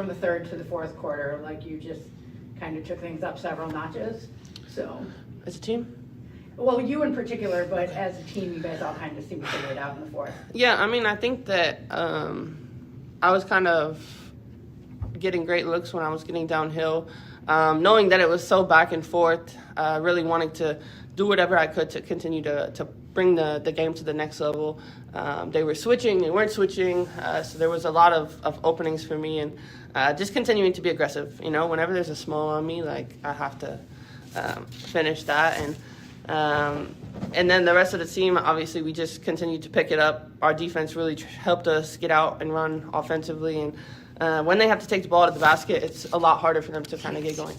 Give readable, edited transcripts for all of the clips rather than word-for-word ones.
from the third to the fourth quarter, like you just kind of took things up several notches. So as a team? Well, you in particular, but as a team, you guys all kind of seem to figure it out in the fourth. Yeah, I mean, I think that I was kind of getting great looks when I was getting downhill, knowing that it was so back and forth, really wanting to do whatever I could to continue to bring the game to the next level. They were switching, they weren't switching, so there was a lot of openings for me, and just continuing to be aggressive. You know, whenever there's a small on me, like, I have to finish that. And then the rest of the team, obviously, we just continued to pick it up. Our defense really helped us get out and run offensively, and when they have to take the ball to the basket, it's a lot harder for them to kind of get going.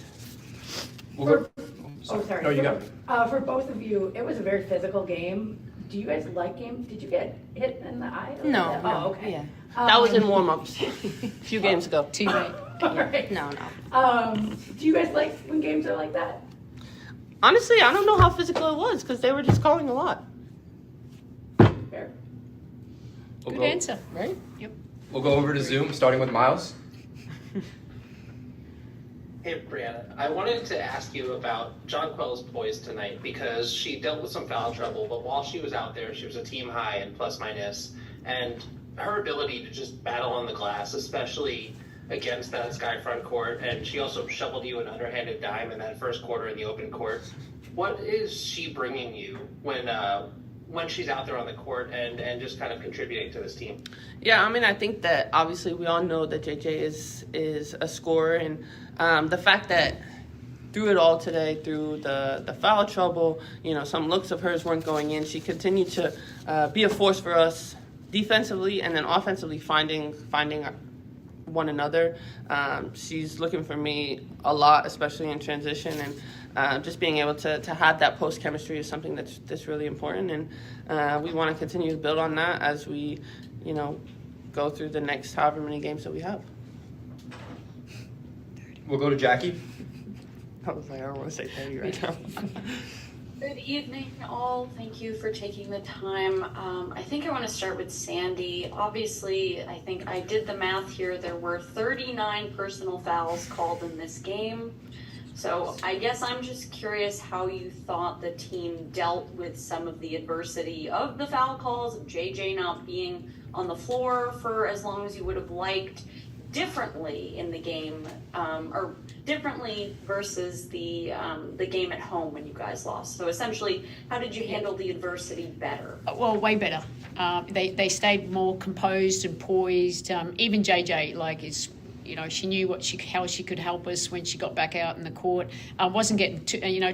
Sorry. No, you got it. For both of you, it was a very physical game. Do you guys like games? Did you get hit in the eye? No. Oh, okay. Yeah. That was in warm-ups a few games ago. Too late. All right. No. Do you guys like when games are like that? Honestly, I don't know how physical it was because they were just calling a lot. Fair. Good answer, right? Yep. We'll go over to Zoom, starting with Miles. Hey, Brianna, I wanted to ask you about Jonquel's poise tonight because she dealt with some foul trouble, but while she was out there, she was a team high in plus minus, and her ability to just battle on the glass, especially against that sky front court, and she also shoveled you an underhanded dime in that first quarter in the open court. What is she bringing you when she's out there on the court and just kind of contributing to this team? Yeah, I mean, I think that obviously we all know that JJ is a scorer, and the fact that through it all today, through the foul trouble, you know, some looks of hers weren't going in. She continued to be a force for us defensively and then offensively, finding one another. She's looking for me a lot, especially in transition, and just being able to have that post chemistry is something that's really important, and we want to continue to build on that as we, you know, go through the next however many games that we have. We'll go to Jackie. I was like, I don't want to say 30 right now. Good evening, all. Thank you for taking the time. I think I want to start with Sandy. Obviously, I think I did the math here. There were 39 personal fouls called in this game. So I guess I'm just curious how you thought the team dealt with some of the adversity of the foul calls, JJ not being on the floor for as long as you would have liked, differently in the game, or differently versus the game at home when you guys lost. So essentially, how did you handle the adversity better? Well, way better. They stayed more composed and poised. Even JJ, like, is, you know, she knew how she could help us when she got back out in the court. Wasn't getting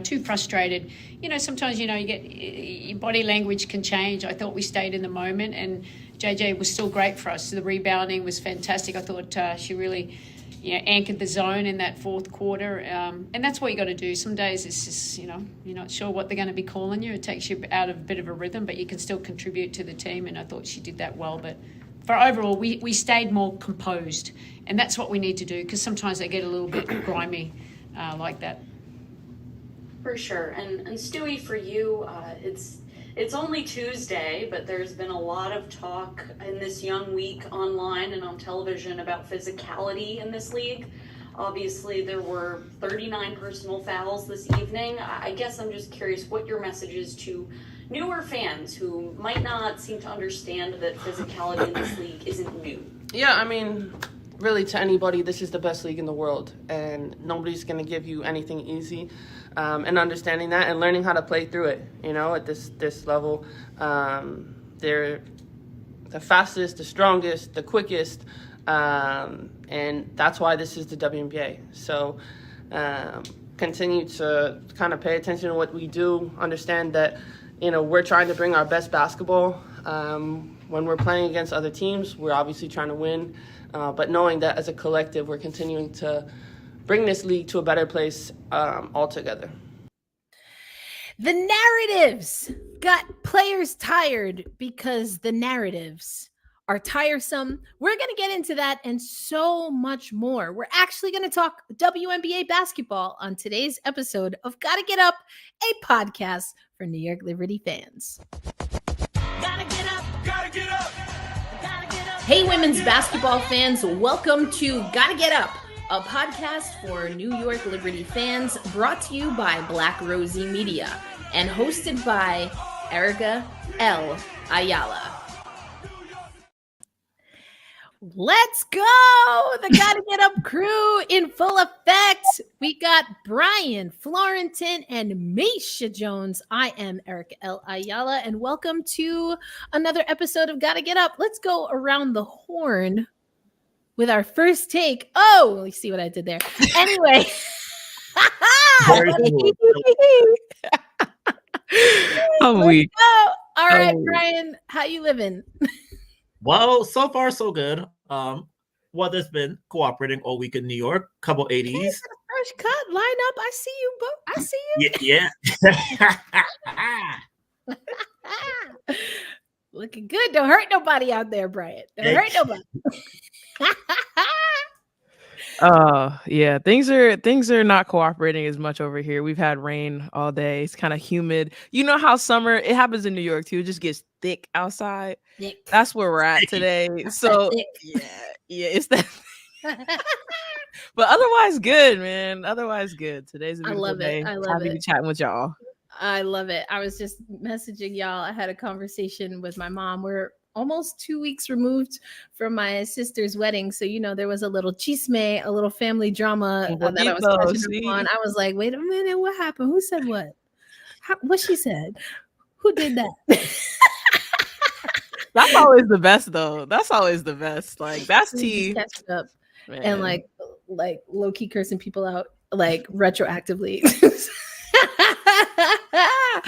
too frustrated. You know, sometimes, you know, you get, your body language can change. I thought we stayed in the moment, and JJ was still great for us. The rebounding was fantastic. I thought she really, you know, anchored the zone in that fourth quarter. And that's what you got to do. Some days it's just, you know, you're not sure what they're going to be calling you. It takes you out of a bit of a rhythm, but you can still contribute to the team. And I thought she did that well. But for overall, we stayed more composed. And that's what we need to do, because sometimes they get a little bit grimy like that. For sure. And Stewie, for you, it's only Tuesday, but there's been a lot of talk in this young week online and on television about physicality in this league. Obviously, there were 39 personal fouls this evening. I guess I'm just curious what your message is to newer fans who might not seem to understand that physicality in this league isn't new. Yeah, I mean, really, to anybody, this is the best league in the world, and nobody's going to give you anything easy. And understanding that and learning how to play through it, you know, at this level. They're the fastest, the strongest, the quickest, and that's why this is the WNBA. So continue to kind of pay attention to what we do, understand that, you know, we're trying to bring our best basketball. When we're playing against other teams, we're obviously trying to win, but knowing that as a collective, we're continuing to bring this league to a better place altogether. The narratives got players tired because the narratives are tiresome. We're going to get into that and so much more. We're actually going to talk WNBA basketball on today's episode of Gotta Get Up, a podcast for New York Liberty fans. Gotta get up, gotta get up, gotta get up. Hey, women's basketball fans, welcome to Gotta Get Up, a podcast for New York Liberty fans, brought to you by Black Rosie Media and hosted by Erica L. Ayala. Let's go! The Gotta Get Up crew in full effect. We got Brian Florentin and Misha Jones. I am Erica L. Ayala, and welcome to another episode of Gotta Get Up. Let's go around the horn with our first take. Oh, you see what I did there. Anyway. I'm weak. All right, Brian, how you living? Well, so far so good. Weather's been cooperating all week in New York. Couple 80s. First cut, line up. I see you, bro. I see you. Yeah. Looking good. Don't hurt nobody out there, Brian. Don't hurt nobody. Yeah, things are not cooperating as much over here. We've had rain all day. It's kind of humid. You know how summer, it happens in New York too. It just gets thick outside. Thick. That's where we're at today. So yeah, it's that. But otherwise good, man. Otherwise good. Today's a beautiful day. I love Happy it. to be chatting with y'all. I love it. I was just messaging y'all. I had a conversation with my mom. We're almost 2 weeks removed from my sister's wedding. So, you know, there was a little chisme, a little family drama that I was catching up on. I was like, wait a minute, what happened? Who said what? What she said? Who did that? That's always the best, though. That's always the best. Like, that's tea. Catching up Man. and like low-key cursing people out, like retroactively.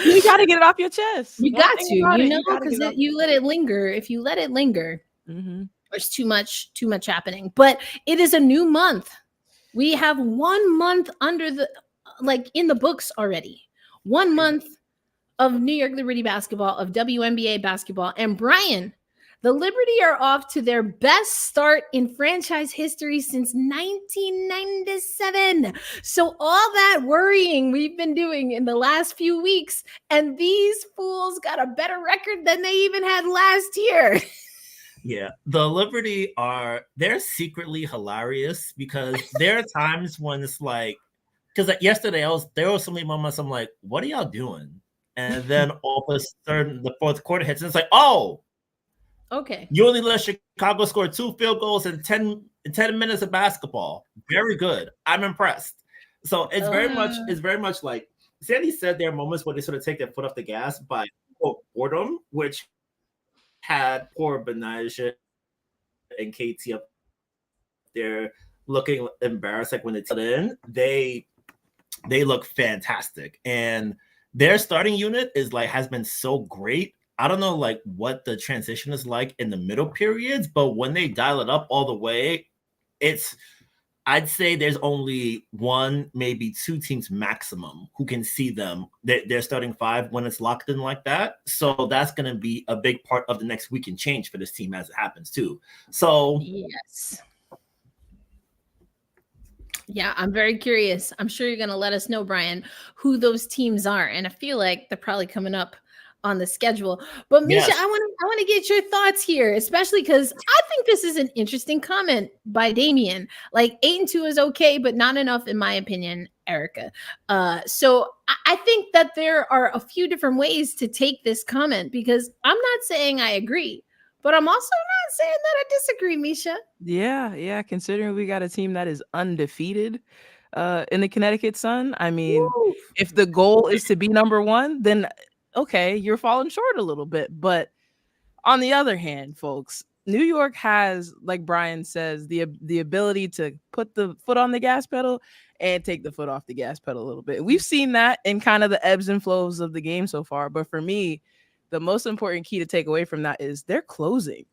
You got to get it off your chest. You got to, you know, because you let it linger. If you let it linger, there's too much happening. But it is a new month. We have 1 month under the, like, in the books already. 1 month of New York Liberty basketball, of WNBA basketball. And Brian, the Liberty are off to their best start in franchise history since 1997. So all that worrying we've been doing in the last few weeks, and these fools got a better record than they even had last year. Yeah, the Liberty they're secretly hilarious because there are times when it's like, because like yesterday there were so many moments I'm like, what are y'all doing? And then all of a sudden the fourth quarter hits and it's like, oh, okay. You only let Chicago score 2 field goals in 10 minutes of basketball. Very good. I'm impressed. So it's very much like Sandy said, there are moments where they sort of take their foot off the gas by boredom, which had poor Benaja and KT up there looking embarrassed. Like when they put in, they look fantastic. And their starting unit has been so great. I don't know like what the transition is like in the middle periods, but when they dial it up all the way, I'd say there's only 1, maybe 2 teams maximum who can see them. They're starting 5 when it's locked in like that. So that's going to be a big part of the next week and change for this team as it happens too. So yes. Yeah, I'm very curious. I'm sure you're going to let us know, Brian, who those teams are. And I feel like they're probably coming up on the schedule. But Misha, yes. I want to get your thoughts here, especially because I think this is an interesting comment by Damien. Like 8-2 is okay, but not enough in my opinion, Erica. So I think that there are a few different ways to take this comment because I'm not saying I agree, but I'm also not saying that I disagree, Misha. Yeah. Considering we got a team that is undefeated in the Connecticut Sun, I mean, if the goal is to be number 1, then okay, you're falling short a little bit. But on the other hand, folks, New York has, like Brian says, the ability to put the foot on the gas pedal and take the foot off the gas pedal a little bit. We've seen that in kind of the ebbs and flows of the game so far. But for me, the most important key to take away from that is they're closing.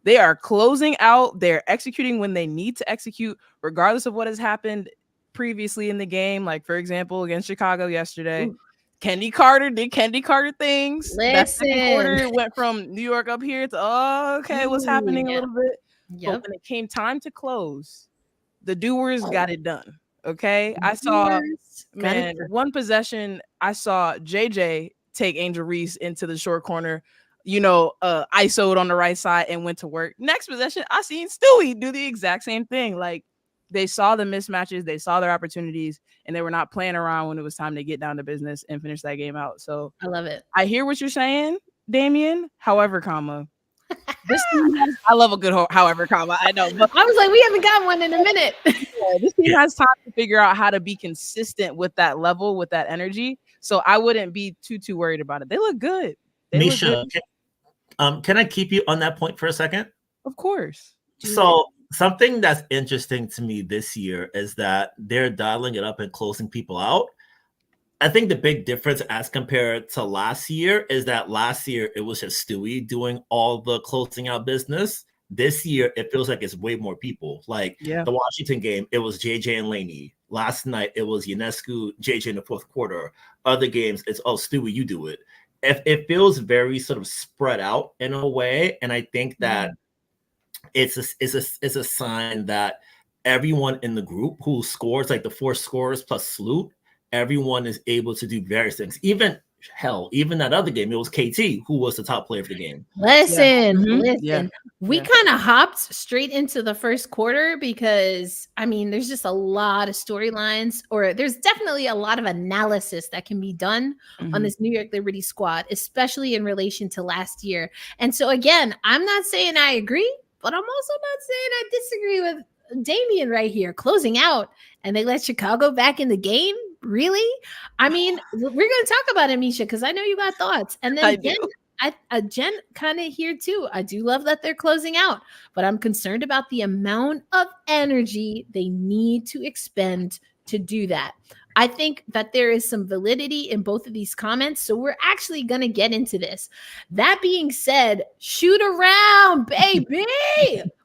They are closing out. They're executing when they need to execute, regardless of what has happened previously in the game. Like, for example, against Chicago yesterday. Ooh. Kendi Carter did Kendi Carter things. That second quarter went from New York up here to, what's happening a little bit. Yep. But when it came time to close, the doers got it done. Okay. I saw, one possession, I saw JJ take Angel Reese into the short corner, ISO'd on the right side and went to work. Next possession, I seen Stewie do the exact same thing. Like, they saw the mismatches, they saw their opportunities, and they were not playing around when it was time to get down to business and finish that game out. So I love it. I hear what you're saying, Damien. However, this team I love a good however, I know, but I was like, we haven't got one in a minute. this team has time to figure out how to be consistent with that level, with that energy. So I wouldn't be too worried about it. They look good. Misha, can I keep you on that point for a second? Of course. So something that's interesting to me this year is that they're dialing it up and closing people out. I think the big difference as compared to last year is that last year it was just Stewie doing all the closing out business. This year it feels like it's way more people. Like the Washington game, it was JJ and Laney. Last night it was Ionescu, JJ in the fourth quarter. Other games, it's Stewie, you do it. It feels very sort of spread out in a way, and I think that it's a sign that everyone in the group who scores, like the 4 scorers plus Sloot, everyone is able to do various things. Even that other game, it was KT who was the top player of the game. Listen. We kind of hopped straight into the first quarter because, I mean, there's just a lot of storylines, or there's definitely a lot of analysis that can be done on this New York Liberty squad, especially in relation to last year. And so, again, I'm not saying I agree, but I'm also not saying I disagree with Damien right here. Closing out, and they let Chicago back in the game? Really? I mean, we're going to talk about it, Misha, because I know you got thoughts. And then Jen kind of here too. I do love that they're closing out, but I'm concerned about the amount of energy they need to expend to do that. I think that there is some validity in both of these comments, so we're actually going to get into this. That being said, shoot around, baby.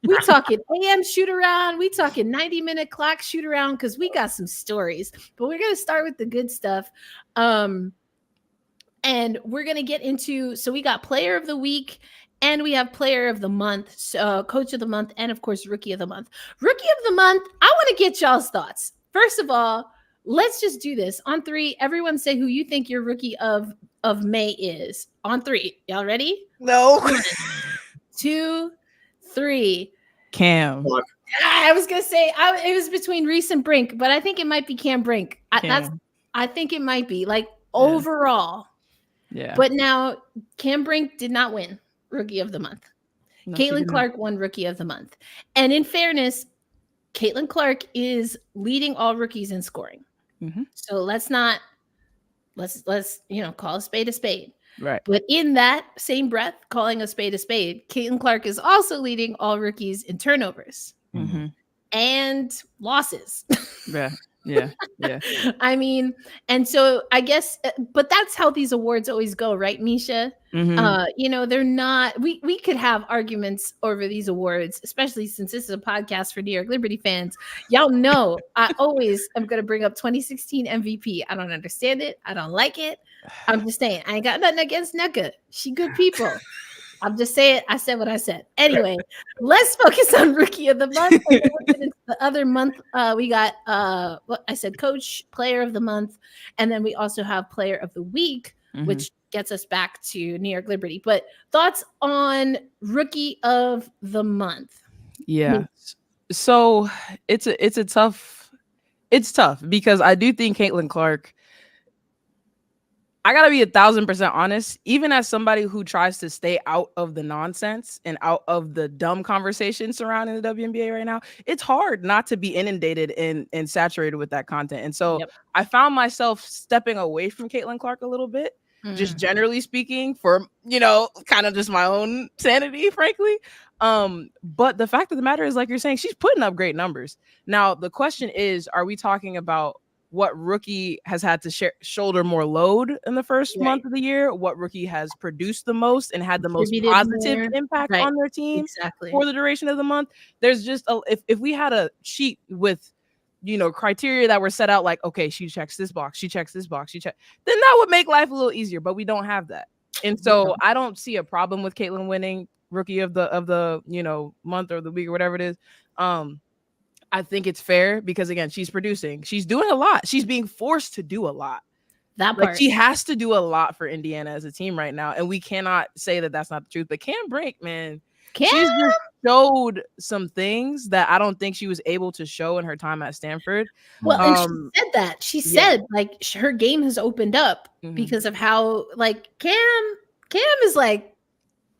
We talking AM shoot around. We talking 90-minute clock shoot around because we got some stories. But we're going to start with the good stuff. And we're going to get into, so we got player of the week and we have player of the month, so coach of the month, and of course, rookie of the month. Rookie of the month, I want to get y'all's thoughts. First of all, let's just do this. On 3, everyone say who you think your rookie of May is. On 3. Y'all ready? No. 1, 2, 3. Cam. I was going to say, it was between Reese and Brink, but I think it might be Cam Brink. I think it might be, like, overall. Yeah. But now, Cam Brink did not win rookie of the month. No, Caitlin Clark won rookie of the month. And in fairness, Caitlin Clark is leading all rookies in scoring. So let's call a spade a spade. Right. But in that same breath, calling a spade, Caitlin Clark is also leading all rookies in turnovers and losses. Yeah. I mean, and so I guess, but that's how these awards always go, right, Misha? They're not, we could have arguments over these awards, especially since this is a podcast for New York Liberty fans. Y'all know I always am going to bring up 2016 MVP. I don't understand it. I don't like it. I'm just saying, I ain't got nothing against NECA. She good people. I'm just saying, I said what I said. Anyway, let's focus on rookie of the month. The other month, we got what I said, coach, player of the month, and then we also have player of the week, which gets us back to New York Liberty. But thoughts on rookie of the month? Yeah. So it's tough because I do think Caitlin Clark, I gotta be 1,000% honest, even as somebody who tries to stay out of the nonsense and out of the dumb conversation surrounding the WNBA right now, it's hard not to be inundated and saturated with that content. And so I found myself stepping away from Caitlin Clark a little bit, just generally speaking, for, kind of just my own sanity, frankly. But the fact of the matter is, like you're saying, she's putting up great numbers. Now, the question is, are we talking about what rookie has had to shoulder more load in the first month of the year? What rookie has produced the most and had the most positive impact on their team for the duration of the month? There's just if we had a sheet with, criteria that were set out, like, okay, she checks this box, she checks this box, then that would make life a little easier. But we don't have that, and so I don't see a problem with Caitlin winning rookie of the month or the week or whatever it is. I think it's fair because, again, she's producing. She's doing a lot. She's being forced to do a lot. That Like part. she has to do a lot for Indiana as a team right now, and we cannot say that that's not the truth. But Cam Brink, man, she's just showed some things that I don't think she was able to show in her time at Stanford. Well, and she said that. She said like her game has opened up because of how like Cam is like,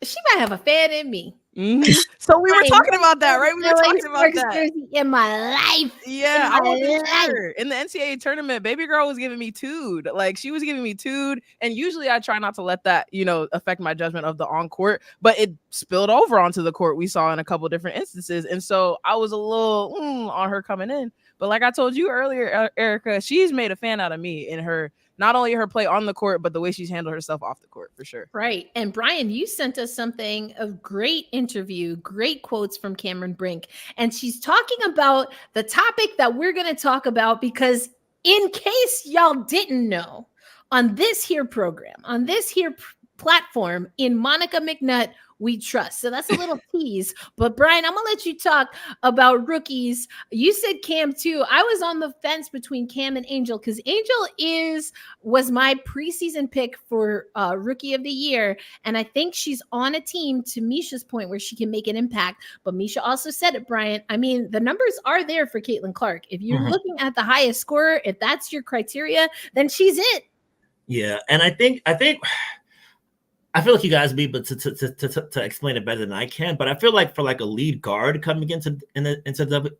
she might have a fan in me. So we were talking about that, right? We were talking about that. Jersey in my life. Yeah, I wasn't sure. In the NCAA tournament, baby girl was giving me tood. Like she was giving me tood. And usually I try not to let that, affect my judgment of the on court, but it spilled over onto the court we saw in a couple different instances. And so I was a little on her coming in. But like I told you earlier, Erica, she's made a fan out of me in her, not only her play on the court, but the way she's handled herself off the court, for sure. Right. And Brian, you sent us something, a great interview, great quotes from Cameron Brink. And she's talking about the topic that we're going to talk about, because in case y'all didn't know, on this here program, on this here platform, in Monica McNutt, we trust. So that's a little tease. But Brian, I'm going to let you talk about rookies. You said Cam too. I was on the fence between Cam and Angel, because Angel was my preseason pick for Rookie of the Year. And I think she's on a team, to Misha's point, where she can make an impact. But Misha also said it, Brian. I mean, the numbers are there for Caitlin Clark. If you're looking at the highest scorer, if that's your criteria, then she's it. Yeah. And I think I feel like you guys be able to explain it better than I can, but I feel like for like a lead guard coming into the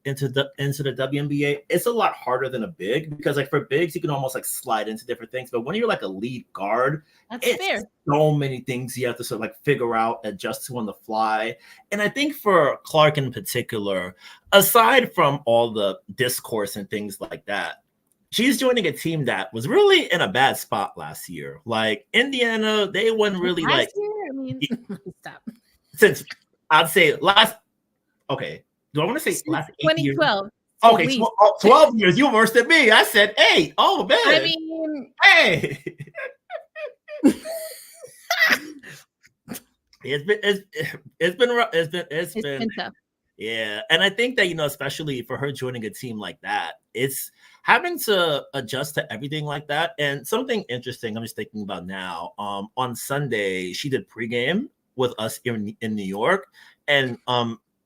WNBA, it's a lot harder than a big, because like for bigs you can almost like slide into different things, but when you're like a lead guard, it's fair. So many things you have to sort of like figure out, adjust to on the fly. And I think for Clark in particular, aside from all the discourse and things like that, she's joining a team that was really in a bad spot last year. Like Indiana, they weren't really last like year? I mean, stop. Since I'd say last. Okay, do I want to say last 8 years? 2012. Okay, 12 years. You worse than me. I said 8. Oh man. I mean, hey. It's been tough. Yeah, and I think that, especially for her joining a team like that, it's having to adjust to everything like that. And something interesting I'm just thinking about now, on Sunday, she did pregame with us in New York. And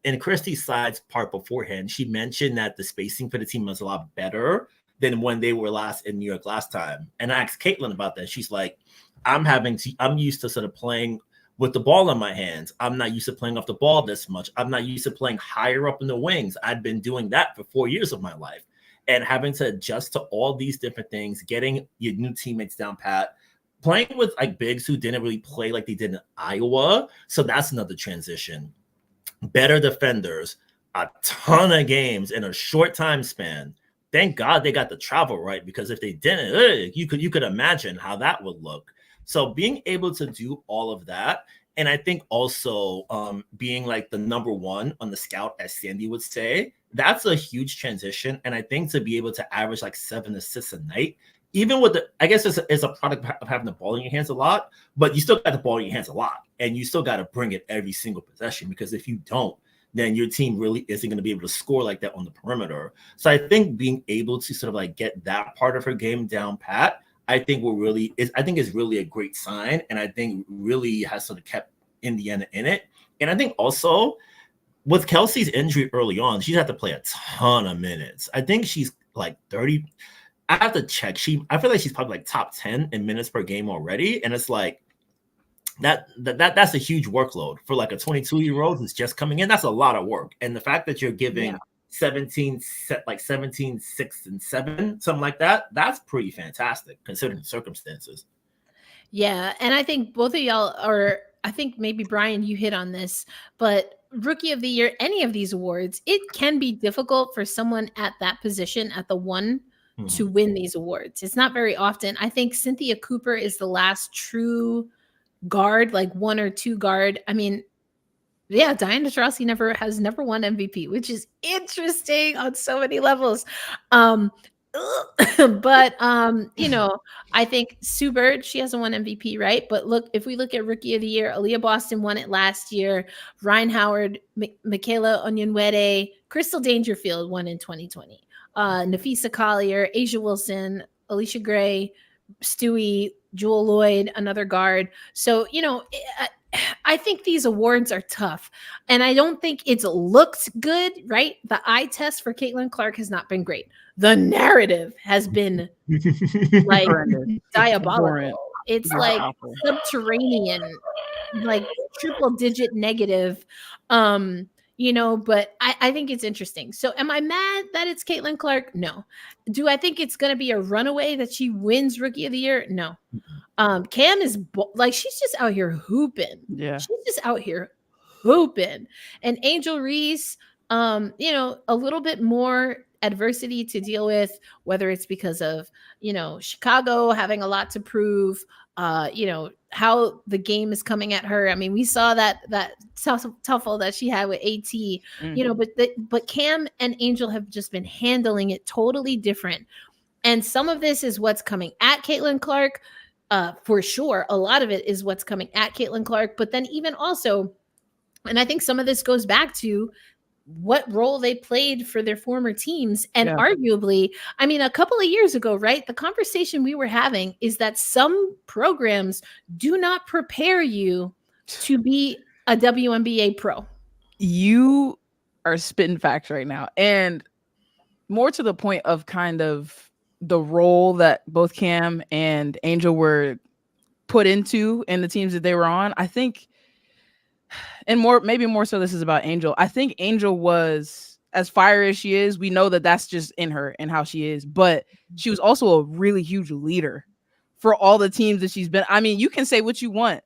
in Christy's side's part beforehand, she mentioned that the spacing for the team was a lot better than when they were last in New York last time. And I asked Caitlin about that. She's like, I'm used to sort of playing with the ball in my hands. I'm not used to playing off the ball this much. I'm not used to playing higher up in the wings. I've been doing that for 4 years of my life. And having to adjust to all these different things, getting your new teammates down pat, playing with like bigs who didn't really play like they did in Iowa. So that's another transition. Better defenders, a ton of games in a short time span. Thank God they got the travel right, because if they didn't, you could imagine how that would look. So being able to do all of that, and I think also being like the number one on the scout, as Sandy would say, that's a huge transition. And I think to be able to average like 7 assists a night, even with I guess it's a product of having the ball in your hands a lot, but you still got the ball in your hands a lot, and you still got to bring it every single possession, because if you don't, then your team really isn't going to be able to score like that on the perimeter. So I think being able to sort of like get that part of her game down pat, I think is really a great sign, and I think really has sort of kept Indiana in it. And I think also with Kelsey's injury early on, she's had to play a ton of minutes. I think she's like 30. I have to check. I feel like she's probably like top 10 in minutes per game already, and it's like that's a huge workload for like a 22-year-old who's just coming in. That's a lot of work, and the fact that you're giving 17, 6 and 7, something like that, that's pretty fantastic considering the circumstances. Yeah, and I think both of y'all are, I think maybe Brian, you hit on this, but Rookie of the Year, any of these awards, it can be difficult for someone at that position, at the one, to win these awards. It's not very often. I think Cynthia Cooper is the last true guard, like 1 or 2 guard. I mean, yeah, Diana Taurasi has never won MVP, which is interesting on so many levels. But I think Sue Bird, she hasn't won MVP, right? But look, if we look at Rookie of the Year, Aaliyah Boston won it last year. Ryan Howard, Michaela Onyenwere, Crystal Dangerfield won in 2020. Nafisa Collier, Asia Wilson, Alicia Gray, Stewie, Jewel Lloyd, another guard. So, I think these awards are tough. And I don't think it's looked good, right? The eye test for Caitlin Clark has not been great. The narrative has been like Horrendous. diabolical. Abhorrent. It's Yeah, like awful. subterranean, like triple digit negative. But I think it's interesting. So am I mad that it's Caitlin Clark? No. Do I think it's going to be a runaway that she wins Rookie of the Year? No. Cam is she's just out here hooping. Yeah. She's just out here hooping. And Angel Reese, a little bit more adversity to deal with, whether it's because of, Chicago having a lot to prove, how the game is coming at her. I mean, we saw that tuffle that she had with AT, but Cam and Angel have just been handling it totally different. And some of this is what's coming at Caitlin Clark, for sure. A lot of it is what's coming at Caitlin Clark, but then even also, and I think some of this goes back to what role they played for their former teams. And arguably, I mean, a couple of years ago, right? The conversation we were having is that some programs do not prepare you to be a WNBA pro. You are spitting facts right now. And more to the point of kind of the role that both Cam and Angel were put into in the teams that they were on, I think, and maybe more so this is about Angel. I think Angel was, as fiery as she is, we know that that's just in her and how she is, but she was also a really huge leader for all the teams that she's been. I mean, you can say what you want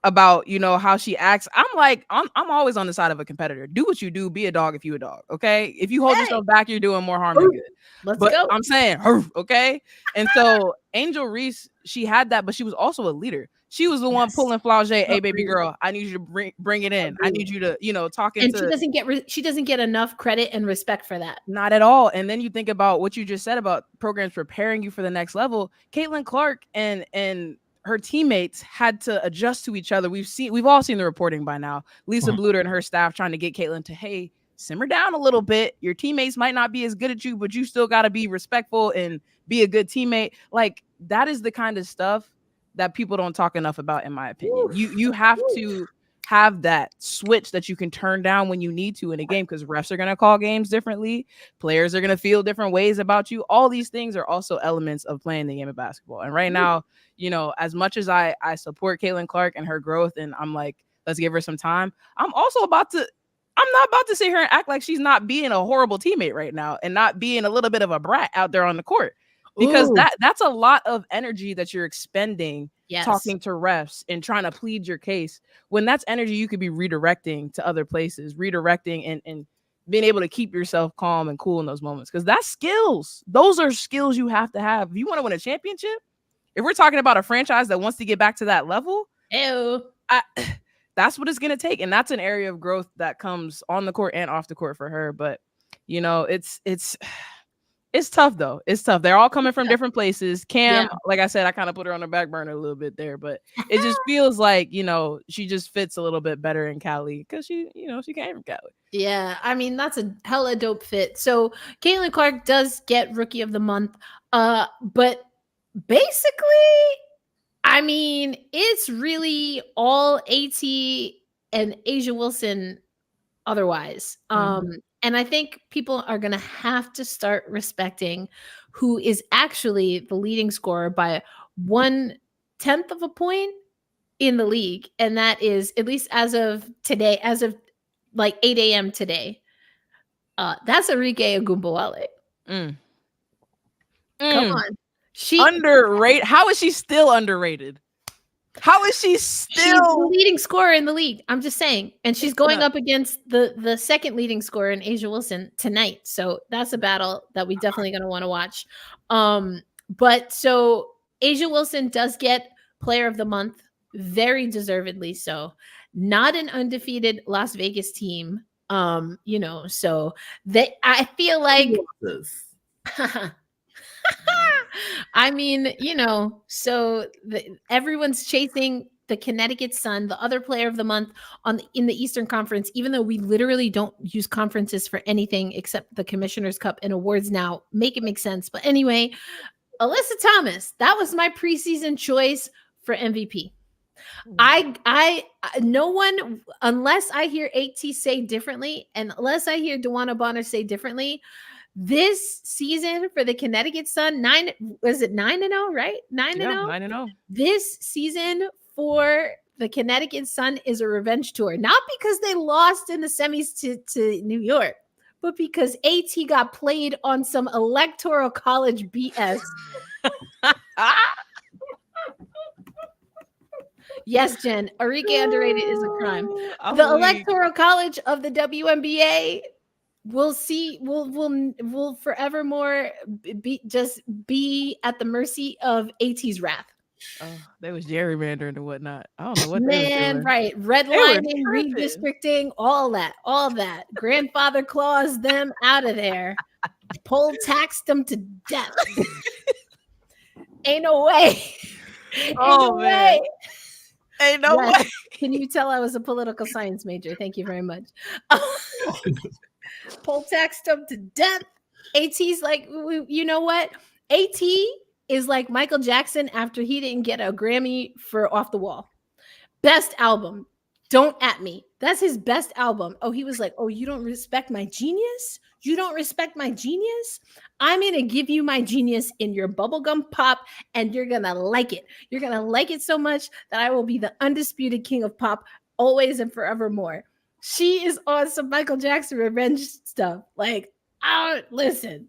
about, how she acts. I'm always on the side of a competitor. Do what you do, be a dog if you a dog, okay? If you hold yourself back, you're doing more harm than good. Let's go. I'm saying, okay? And so Angel Reese, she had that, but she was also a leader. She was the one pulling Flaugier, hey, baby girl, I need you to bring it in. I need you to, talk into. And she doesn't get enough credit and respect for that. Not at all. And then you think about what you just said about programs preparing you for the next level. Caitlin Clark and her teammates had to adjust to each other. We've all seen the reporting by now. Lisa Bluter and her staff trying to get Caitlin to, hey, simmer down a little bit. Your teammates might not be as good at you, but you still got to be respectful and be a good teammate. Like, that is the kind of stuff that people don't talk enough about, in my opinion. You have to have that switch that you can turn down when you need to in a game, because refs are going to call games differently. Players are going to feel different ways about you. All these things are also elements of playing the game of basketball. And right now, as much as I support Caitlin Clark and her growth, and I'm like, let's give her some time, I'm not about to sit here and act like she's not being a horrible teammate right now and not being a little bit of a brat out there on the court. Because that's a lot of energy that you're expending talking to refs and trying to plead your case, when that's energy you could be redirecting to other places, redirecting and being able to keep yourself calm and cool in those moments. Because that's skills. Those are skills you have to have. If you want to win a championship, if we're talking about a franchise that wants to get back to that level, that's what it's going to take. And that's an area of growth that comes on the court and off the court for her. But, it's tough, though. It's tough. They're all coming from different places. Cam, like I said, I kind of put her on the back burner a little bit there, but it just feels like, she just fits a little bit better in Cali because she came from Cali. Yeah, I mean, that's a hella dope fit. So Caitlin Clark does get Rookie of the Month, but basically, I mean, it's really all AT and Asia Wilson otherwise. And I think people are going to have to start respecting who is actually the leading scorer by 1/10 of a point in the league. And that is, at least as of today, as of like 8 a.m. today, that's Arike Ogunbowale. Come on. Underrated. How is she still underrated? How is she still She's the leading scorer in the league? I'm just saying. And she's going up against the second leading scorer in Asia Wilson tonight. So that's a battle that we definitely going to want to watch. But so Asia Wilson does get Player of the Month, very deservedly so. Not an undefeated Las Vegas team. So I feel like I mean, so everyone's chasing the Connecticut Sun, the other Player of the Month in the Eastern Conference, even though we literally don't use conferences for anything except the Commissioner's Cup and awards now. Make it make sense. But anyway, Alyssa Thomas, that was my preseason choice for MVP. No one, unless I hear AT say differently, and unless I hear Dewana Bonner say differently, this season for the Connecticut Sun, 9-0, right? 9-0? 9-0. This season for the Connecticut Sun is a revenge tour, not because they lost in the semis to New York, but because AT got played on some electoral college BS. Yes, Jen, Arike underrated is a crime. The electoral college of the WNBA will forevermore be at the mercy of AT's wrath. Oh, they was gerrymandering and whatnot. I don't know what they were doing. Right. Redlining, redistricting, all that. Grandfather clause them out of there. Poll taxed them to death. Ain't no way. Ain't no way. Can you tell I was a political science major? Thank you very much. Poll taxed them to death. AT's like, you know what? AT is like Michael Jackson after he didn't get a Grammy for Off the Wall. Best album. Don't at me. That's his best album. Oh, he was like, oh, you don't respect my genius? You don't respect my genius? I'm going to give you my genius in your bubblegum pop, and you're going to like it. You're going to like it so much that I will be the undisputed king of pop always and forevermore. She is on some Michael Jackson revenge stuff. Like, listen.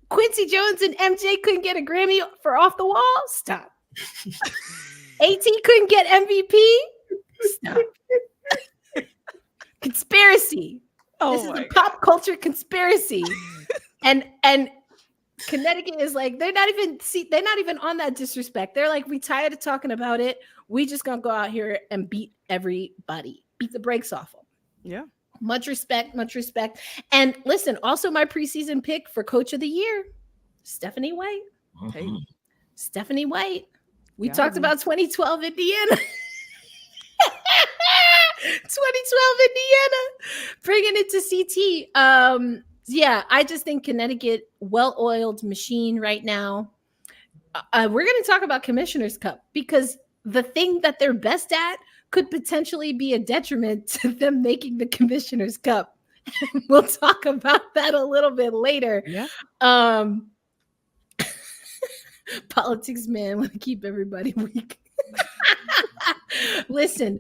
Quincy Jones and MJ couldn't get a Grammy for Off the Wall? Stop. AT couldn't get MVP? Stop. Conspiracy. This is a pop culture conspiracy. And Connecticut is like, they're not even on that disrespect. They're like, we tired of talking about it. We just gonna go out here and beat everybody. Beat the brakes off them. Yeah. Much respect. And listen, also my preseason pick for Coach of the Year, Stephanie White. Hey. Stephanie White. We talked about 2012 Indiana. 2012 Indiana. Bringing it to CT. I just think Connecticut, well-oiled machine right now. We're going to talk about Commissioner's Cup because the thing that they're best at could potentially be a detriment to them making the Commissioner's Cup. We'll talk about that a little bit later. Yeah. Politics, man, want to keep everybody weak. Listen,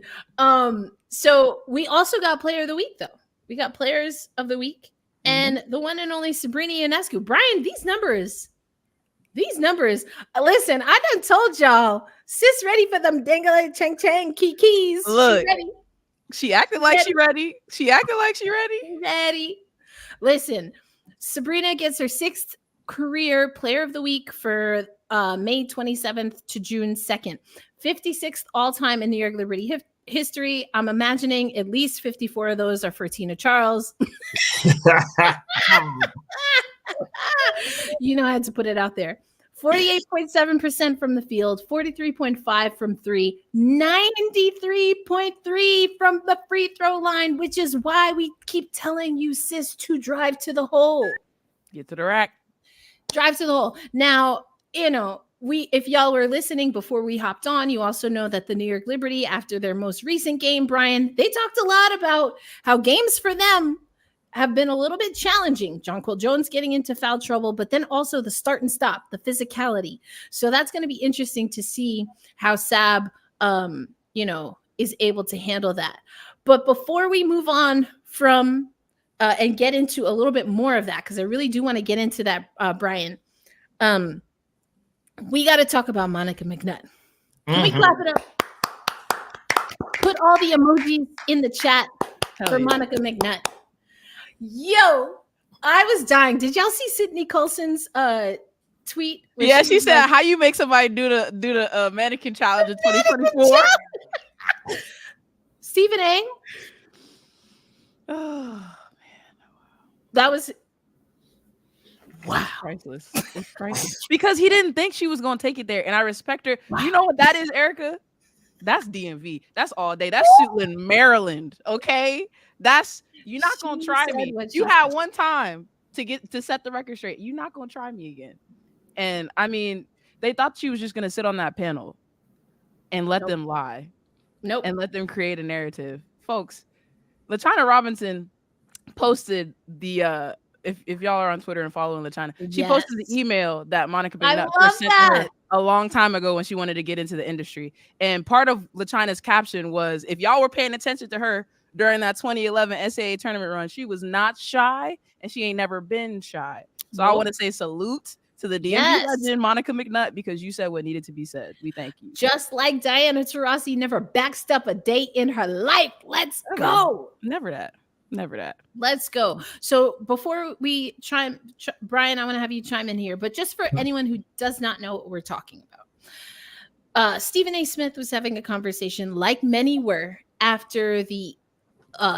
so we also got Player of the Week, though. We got Players of the Week and the one and only Sabrina Ionescu. Brian, these numbers. Listen, I done told y'all, sis ready for them dingling chang chang keys. Look, she acted like she ready. Ready. Listen, Sabrina gets her 6th career Player of the Week for May 27th to June 2nd. 56th all-time in New York Liberty history. I'm imagining at least 54 of those are for Tina Charles. You know, I had to put it out there. 48.7% from the field, 43.5 from 3, 93.3 from the free throw line, which is why we keep telling you, sis, to drive to the hole. Get to the rack. Drive to the hole. Now, you know, if y'all were listening before we hopped on, you also know that the New York Liberty, after their most recent game, Brian, they talked a lot about how games for them have been a little bit challenging. Jonquel Jones getting into foul trouble, but then also the start and stop, the physicality. So that's going to be interesting to see how Sab, is able to handle that. But before we move on from and get into a little bit more of that, because I really do want to get into that, Brian, we got to talk about Monica McNutt. Can we clap it up? Put all the emojis in the chat for Monica McNutt. Yo, I was dying. Did y'all see Sydney Colson's tweet? Yeah, she said, "How you make somebody do the mannequin challenge in 2024?" Stephen Ang. Oh man, that was wow, priceless. It's priceless because he didn't think she was gonna take it there, and I respect her. Wow. You know what that is, Erica? That's DMV. That's all day. That's Suitland, Maryland. Okay, that's. You're not gonna try me. You had one time to set the record straight. You're not gonna try me again. And I mean, they thought she was just gonna sit on that panel and let them lie. Nope. And let them create a narrative. Folks, LaChina Robinson posted the if y'all are on Twitter and following LaChina, she posted the email that Monica McNutt first sent her a long time ago when she wanted to get into the industry. And part of LaChina's caption was, if y'all were paying attention to her during that 2011 SAA tournament run, she was not shy and she ain't never been shy. So I want to say salute to the DMV legend, Monica McNutt, because you said what needed to be said. We thank you. Just like Diana Taurasi never backstep a date in her life. Let's go. Never that. Let's go. So before we Brian, I want to have you chime in here, but just for anyone who does not know what we're talking about. Stephen A. Smith was having a conversation, like many were, after the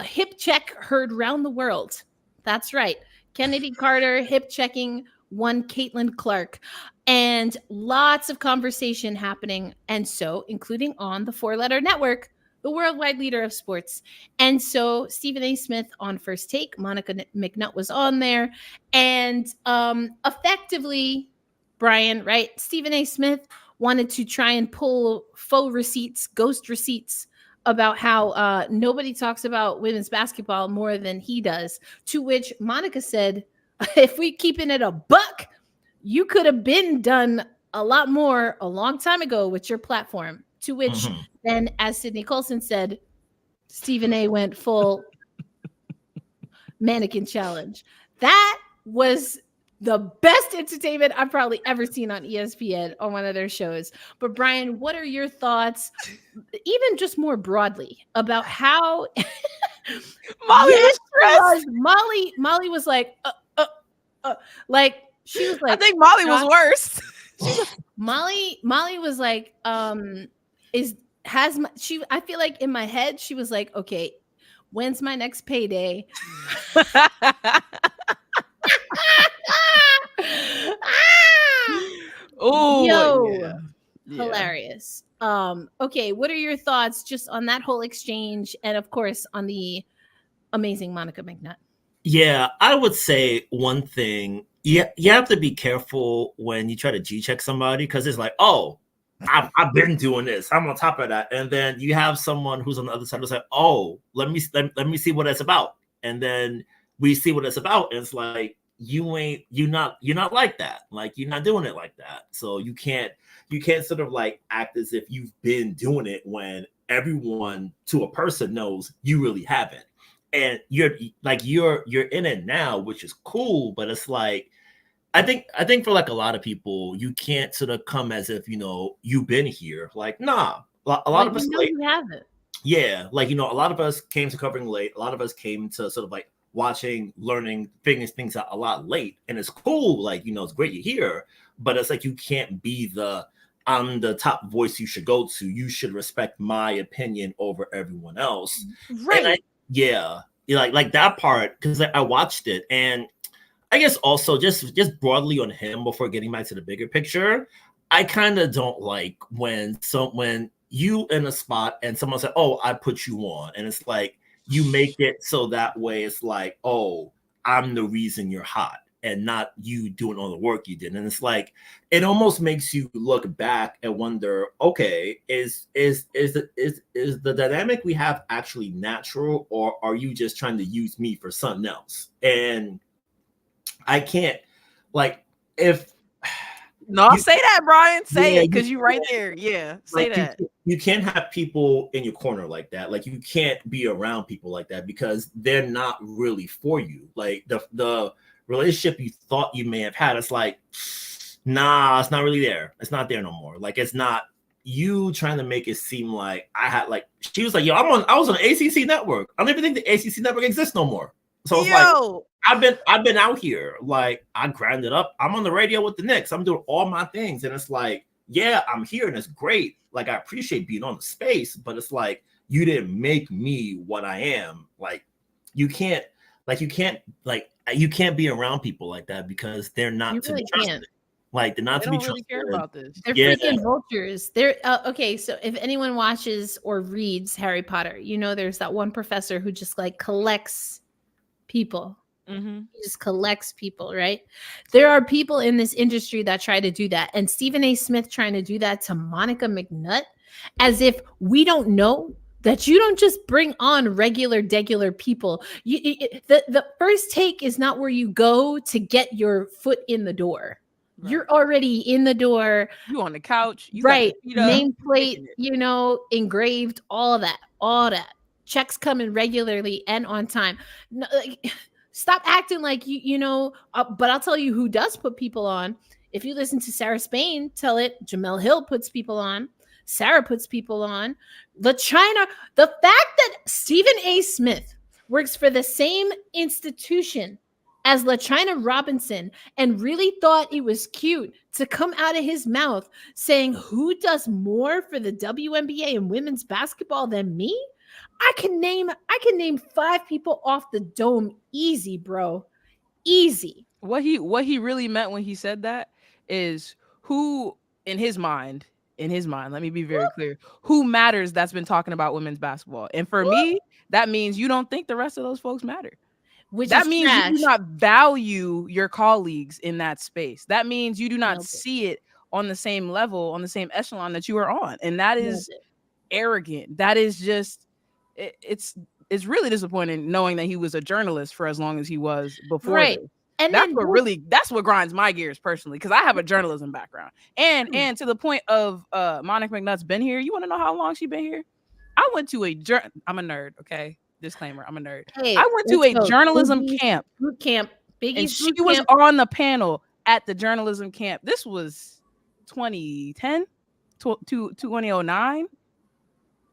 hip check heard round the world. That's right. Kennedy Carter hip checking one Caitlin Clark, and lots of conversation happening. And so, including on the 4-Letter Network, the worldwide leader of sports. And so Stephen A. Smith on First Take, Monica McNutt was on there. And effectively, Brian, right? Stephen A. Smith wanted to try and pull faux receipts, ghost receipts about how nobody talks about women's basketball more than he does. To which Monica said, if we keeping it a buck, you could have been done a lot more a long time ago with your platform. To which then, as Sydney Colson said, Stephen A. went full mannequin challenge. That was the best entertainment I've probably ever seen on ESPN on one of their shows. But Brian, what are your thoughts, even just more broadly, about how Molly was stressed? Molly was like, like she was like, I think Molly was worse. Molly was like, I feel like in my head she was like, okay, when's my next payday? Oh, hilarious. Okay, what are your thoughts just on that whole exchange, and of course on the amazing Monica McNutt? Yeah, I would say one thing. You have to be careful when you try to G-check somebody, because it's like, oh, I've been doing this. I'm on top of that. And then you have someone who's on the other side who's like, oh, let me see what it's about. And then we see what it's about. And it's like, you're not like that. Like, you're not doing it like that. So you can't sort of like act as if you've been doing it when everyone to a person knows you really haven't. And you're in it now, which is cool, but it's like, I think for like a lot of people, you can't sort of come as if, you've been here. Like, nah, a lot of us like, you haven't. Yeah, like, a lot of us came to covering late. A lot of us came to sort of like watching, learning, figuring things out a lot late. And it's cool, like, it's great you're here, but it's like, you can't be I'm the top voice you should go to. You should respect my opinion over everyone else. Right. And like that part, because I watched it, and I guess also just broadly on him before getting back to the bigger picture, I kind of don't like when you in a spot and someone said, oh, I put you on, and it's like you make it so that way it's like, oh, I'm the reason you're hot and not you doing all the work you did. And it's like, it almost makes you look back and wonder, okay, is the dynamic we have actually natural, or are you just trying to use me for something else? And I can't, like, if no, say that, Brian. Say it, because you're right there. Yeah, say that. You can't have people in your corner like that. Like, you can't be around people like that, because they're not really for you. Like, the relationship you thought you may have had, it's like, nah, it's not really there. It's not there no more. Like, it's not you trying to make it seem like I had, like, she was like, yo, I was on the ACC network. I don't even think the ACC network exists no more. So it's like, I've been out here, like, I grinded up. I'm on the radio with the Knicks. I'm doing all my things. And it's like, yeah, I'm here and it's great. Like, I appreciate being on the space, but it's like, you didn't make me what I am. Like, you can't be around people like that, because they're not You to really be trusted. can't. Like, they're not They to be don't really trusted. care about this. They're freaking vultures. They're okay. So if anyone watches or reads Harry Potter, there's that one professor who just like collects people He just collects people, right? There are people in this industry that try to do that. And Stephen A. Smith trying to do that to Monica McNutt, as if we don't know that you don't just bring on degular people. The first take is not where you go to get your foot in the door. Right. You're already in the door. You on the couch. You right. got nameplate, engraved, all that. Checks coming regularly and on time. No, stop acting like but I'll tell you who does put people on. If you listen to Sarah Spain tell it, Jamel Hill puts people on. Sarah puts people on. The fact that Stephen A. Smith works for the same institution as LaChina Robinson and really thought it was cute to come out of his mouth saying, who does more for the WNBA and women's basketball than me? I can name 5 people off the dome easy, bro. Easy. What he really meant when he said that is who in his mind, let me be very clear, who matters that's been talking about women's basketball. And for me, that means you don't think the rest of those folks matter. That means you do not value your colleagues in that space. That means you do not see it on the same level, on the same echelon that you are on. And that is arrogant. That is just, it's really disappointing knowing that he was a journalist for as long as he was before. Right. This. And that's what grinds my gears personally, because I have a journalism background. And to the point of Monica McNutt's been here. You want to know how long she's been here? I went to I'm a nerd, okay? Disclaimer, I'm a nerd. Hey, I went to a journalism camp. Boot camp. And she was on the panel at the journalism camp. This was 2010 to 2009.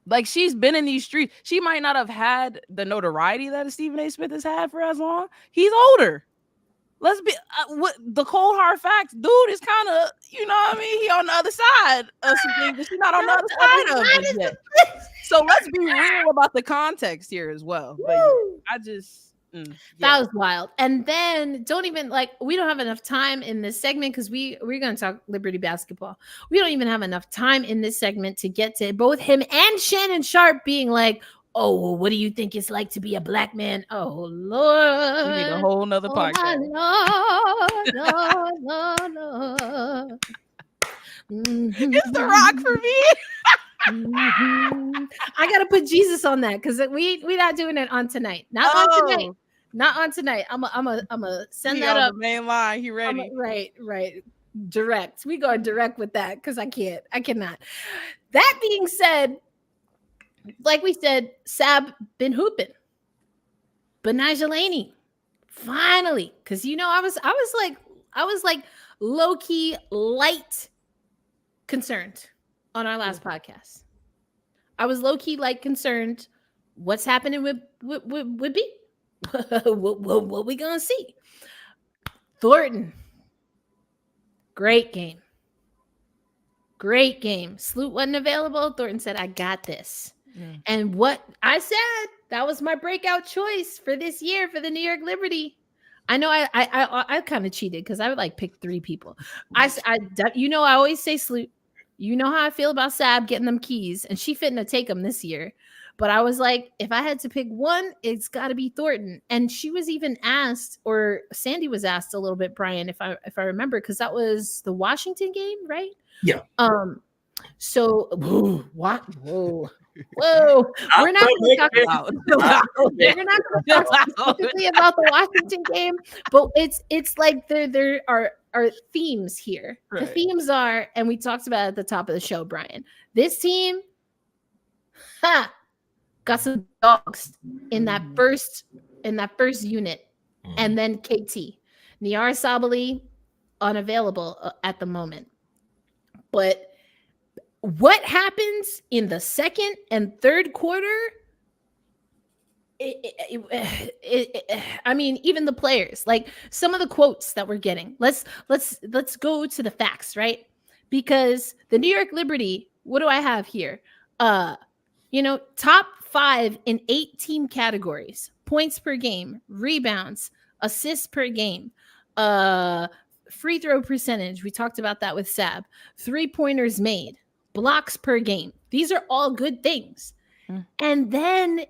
Like, she's been in these streets. She might not have had the notoriety that Stephen A. Smith has had for as long. He's older. Let's be the cold hard facts. Dude is kind of, he on the other side of some things that she's not on the other side of it yet. So let's be real about the context here as well. But I just that was wild. And then we don't have enough time in this segment because we're going to talk Liberty basketball. We don't even have enough time in this segment to get to both him and Shannon Sharp being like, oh, well, what do you think it's like to be a black man? Oh, Lord. We need a whole nother podcast. Lord. It's The Rock for me. I got to put Jesus on that because we're not doing it on tonight. Not on tonight. I'm a send that up. The main line. He ready. Right. Direct. We go direct with that because I cannot. That being said, like we said, Sab been hooping. But Nigelani, finally, because I was like low-key light concerned on our last podcast. I was low-key light concerned. What's happening with B? What we gonna see? Thornton. Great game. Sloot wasn't available. Thornton said, I got this. And what I said, that was my breakout choice for this year for the New York Liberty. I know I kind of cheated because I would pick 3 people. I always say Sloot. You know how I feel about Sab getting them keys, and she fitting to take them this year. But I was like, if I had to pick one, it's got to be Thornton. And she was even asked, or Sandy was asked a little bit, Brian, if I remember, because that was the Washington game, right? Yeah. So what? Whoa. We're not going to talk specifically about the Washington game, but it's like there are themes here. Right. The themes are, and we talked about it at the top of the show, Brian. This team got some dogs in that first unit, and then KT. Niara Sabali unavailable at the moment. But what happens in the second and third quarter? I mean, even the players, like some of the quotes that we're getting. Let's go to the facts, right? Because the New York Liberty, what do I have here? Top 5 in 8 team categories: points per game, rebounds, assists per game, free throw percentage. We talked about that with Sab. 3-pointers made, blocks per game. These are all good things. And then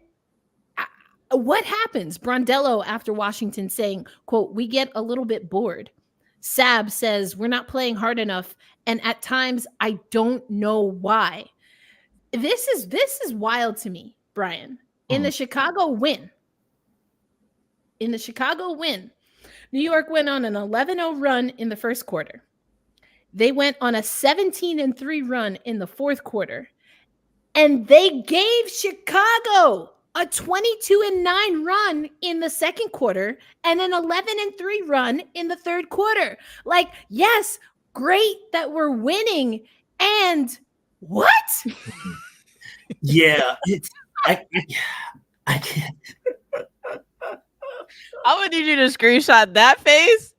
what happens? Brondello, after Washington, saying, quote, "We get a little bit bored." Sab says, "We're not playing hard enough, and at times I don't know why." This is wild to me, Brian. In the Chicago win, New York went on an 11-0 run in the first quarter. They went on a 17-3 run in the fourth quarter. And they gave Chicago a 22-9 run in the second quarter and an 11-3 run in the third quarter. Like, yes, great that we're winning. And what? Yeah, I can't. I'm gonna need you to screenshot that face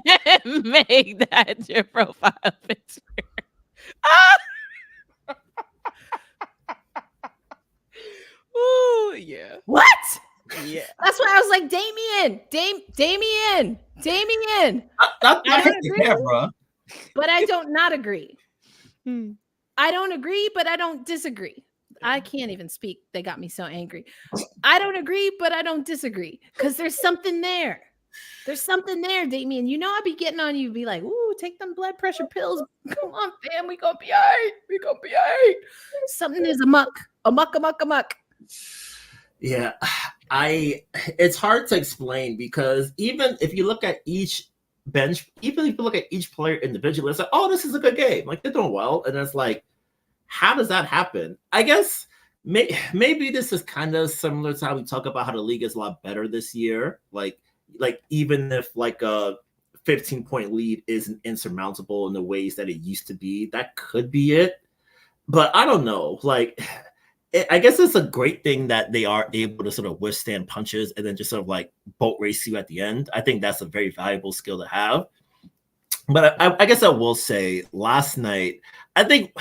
and make that your profile picture. Ooh, yeah. What? Yeah. That's why I was like, Damien. Not I don't the agree. camera. But I don't not agree. I don't agree, but I don't disagree. I can't even speak. They got me so angry. I don't agree, but I don't disagree. Because there's something there. There's something there, Damien. You know I'd be getting on you, be like, ooh, take them blood pressure pills. Come on, fam. We gonna be all right. Something is amok. Yeah, it's hard to explain because even if you look at each bench, even if you look at each player individually, it's like, oh, this is a good game. Like, they're doing well. And it's like, how does that happen? I guess maybe this is kind of similar to how we talk about how the league is a lot better this year. Like even if like a 15-point lead isn't insurmountable in the ways that it used to be, that could be it. But I don't know. Like, I guess it's a great thing that they are able to sort of withstand punches and then just sort of like boat race you at the end. I think that's a very valuable skill to have. But I guess I will say last night, I think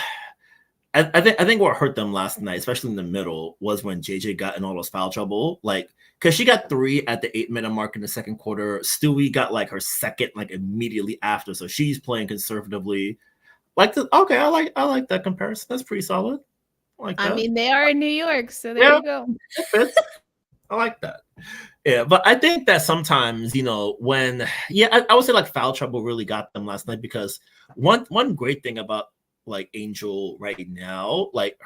what hurt them last night, especially in the middle, was when JJ got in all those foul trouble. Like, because she got 3 at the 8-minute mark in the second quarter. Stewie got like her second like immediately after, so she's playing conservatively. Okay, I like that comparison. That's pretty solid. I mean, they are in New York, so there you go. It fits. I like that. Yeah, but I think that sometimes, I would say like foul trouble really got them last night because one great thing about like Angel right now, like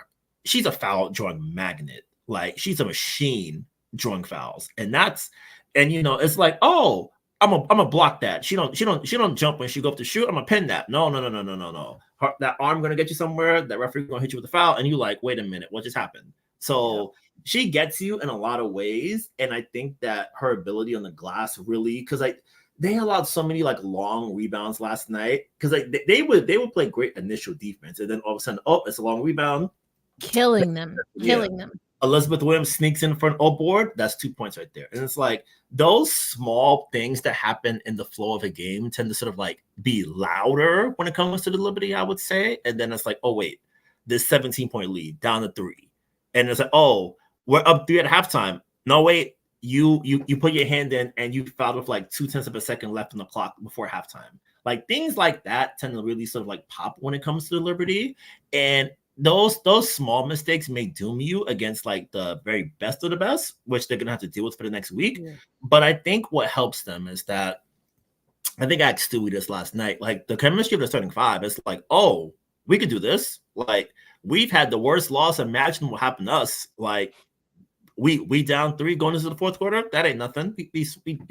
she's a foul drawing magnet. Like she's a machine drawing fouls, and it's like, oh, I'm a block that. She don't jump when she go up to shoot. I'm gonna pin that. No. That arm gonna get you somewhere. That referee gonna hit you with a foul, and you like, wait a minute, what just happened? So she gets you in a lot of ways, and I think that her ability on the glass really, because like they allowed so many like long rebounds last night, because like they would play great initial defense, and then all of a sudden, oh, it's a long rebound, killing them. Elizabeth Williams sneaks in for an O board. That's 2 points right there. And it's like those small things that happen in the flow of a game tend to sort of like be louder when it comes to the Liberty, I would say. And then it's like, oh, wait, this 17-point lead down to 3. And it's like, oh, we're up 3 at halftime. No, wait, you put your hand in and you fouled with like 0.2 of a second left on the clock before halftime. Like things like that tend to really sort of like pop when it comes to the Liberty. And those small mistakes may doom you against like the very best of the best, which they're gonna have to deal with for the next week. Yeah. But I think what helps them is that I think I asked Stewie this last night. Like the chemistry of the starting 5 is like, oh, we could do this. Like we've had the worst loss. Imagine what happened to us. Like we down 3 going into the fourth quarter. That ain't nothing. We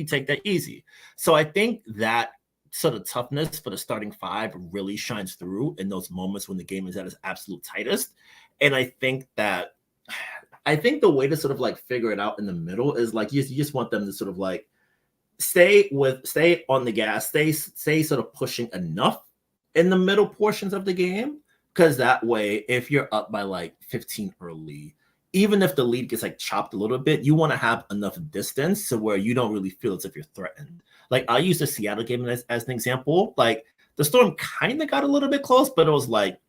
take that easy. So I think that sort of toughness for the starting 5 really shines through in those moments when the game is at its absolute tightest. And I think the way to sort of like figure it out in the middle is like you just want them to sort of like stay on the gas, stay sort of pushing enough in the middle portions of the game, because that way if you're up by like 15 early, even if the lead gets like chopped a little bit, you want to have enough distance to where you don't really feel as if you're threatened. Like I use the Seattle game as an example. Like the Storm kind of got a little bit close, but it was like,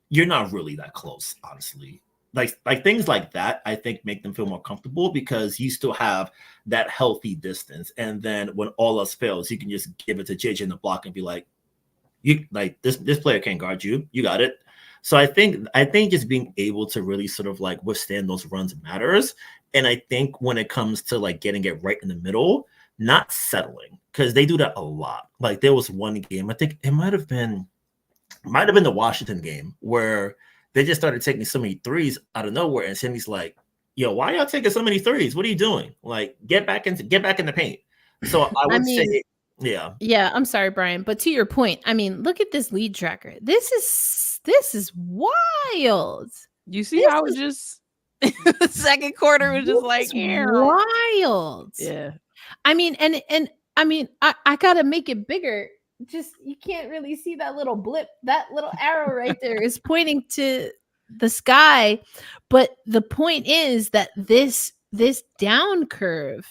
you're not really that close, honestly. Like things like that, I think make them feel more comfortable because you still have that healthy distance. And then when all else fails, you can just give it to JJ in the block and be like, you like this player can't guard you. You got it. So I think just being able to really sort of like withstand those runs matters. And I think when it comes to like getting it right in the middle, not settling, because they do that a lot. Like there was one game, I think it might have been the Washington game, where they just started taking so many threes out of nowhere, and Cindy's like, "Yo, why y'all taking so many threes? What are you doing? Like, get back in the paint." So I would say, yeah. I'm sorry, Brian, but to your point, I mean, look at this lead tracker. This is wild. You see how it just the second quarter was just like wild. Yeah. I mean, and I mean, I gotta make it bigger. Just you can't really see that little blip. That little arrow right there is pointing to the sky. But the point is that this down curve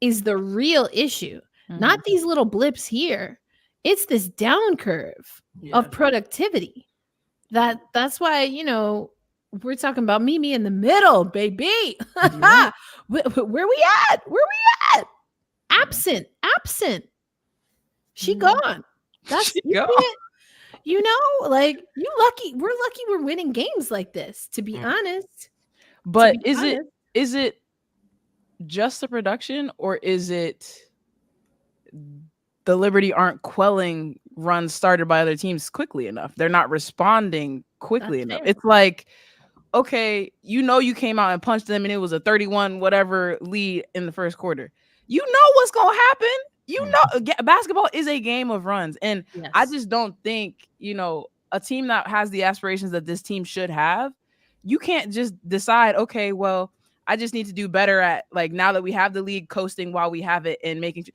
is the real issue, not these little blips here. It's this down curve of productivity. That's why, you know, we're talking about Mimi in the middle, baby. Where we at? Absent. She gone. That's it. You know, like we're lucky we're winning games like this, to be honest. But is it just the production, or is it the Liberty aren't quelling runs started by other teams quickly enough? They're not responding quickly enough. It's like, okay, you know, you came out and punched them and it was a 31 whatever lead in the first quarter. You know what's gonna happen. You know, basketball is a game of runs, and I just don't think, you know, a team that has the aspirations that this team should have, you can't just decide, okay, well, I just need to do better at, like, now that we have the league, coasting while we have it and making.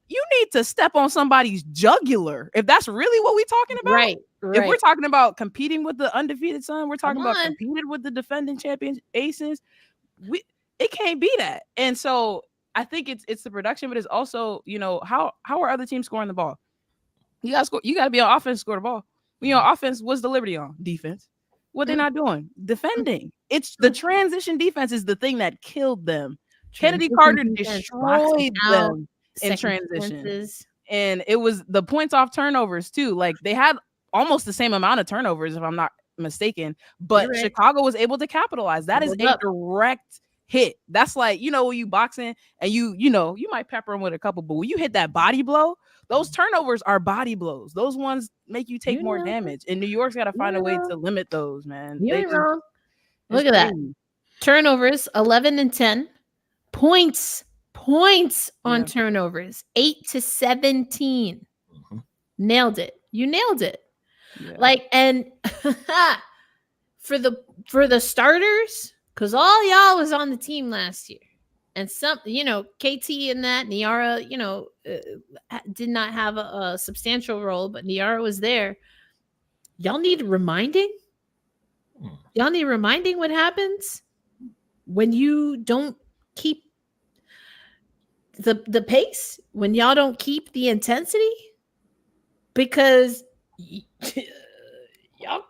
You need to step on somebody's jugular if that's really what we're talking about. Right. If we're talking about competing with the undefeated Sun, we're talking about competing with the defending champion Aces. It can't be that. And so I think it's the production, but it's also, you know, how are other teams scoring the ball? You got to be on offense to score the ball. You know, offense, what's the Liberty on? Defense. What they're not doing? Defending. It's the transition defense is the thing that killed them. Kennedy Carter destroyed them in transition. And it was the points off turnovers too. Like they had almost the same amount of turnovers, if I'm not mistaken, but Chicago was able to capitalize. That is a direct hit. That's like, you know, when you boxing and you know, you might pepper them with a couple, but when you hit that body blow, those turnovers are body blows. Those ones make you take more damage. And New York's got to find a way to limit those, man. You ain't wrong. Look at that. Turnovers, 11 and 10. Points on turnovers, 8 to 17. Nailed it. You nailed it. Yeah. Like, and for the starters, because all y'all was on the team last year, and some, you know, KT and that Niara, you know, did not have a substantial role, but Niara was there. Y'all need reminding. Y'all need reminding what happens when you don't keep the pace, when y'all don't keep the intensity, because y'all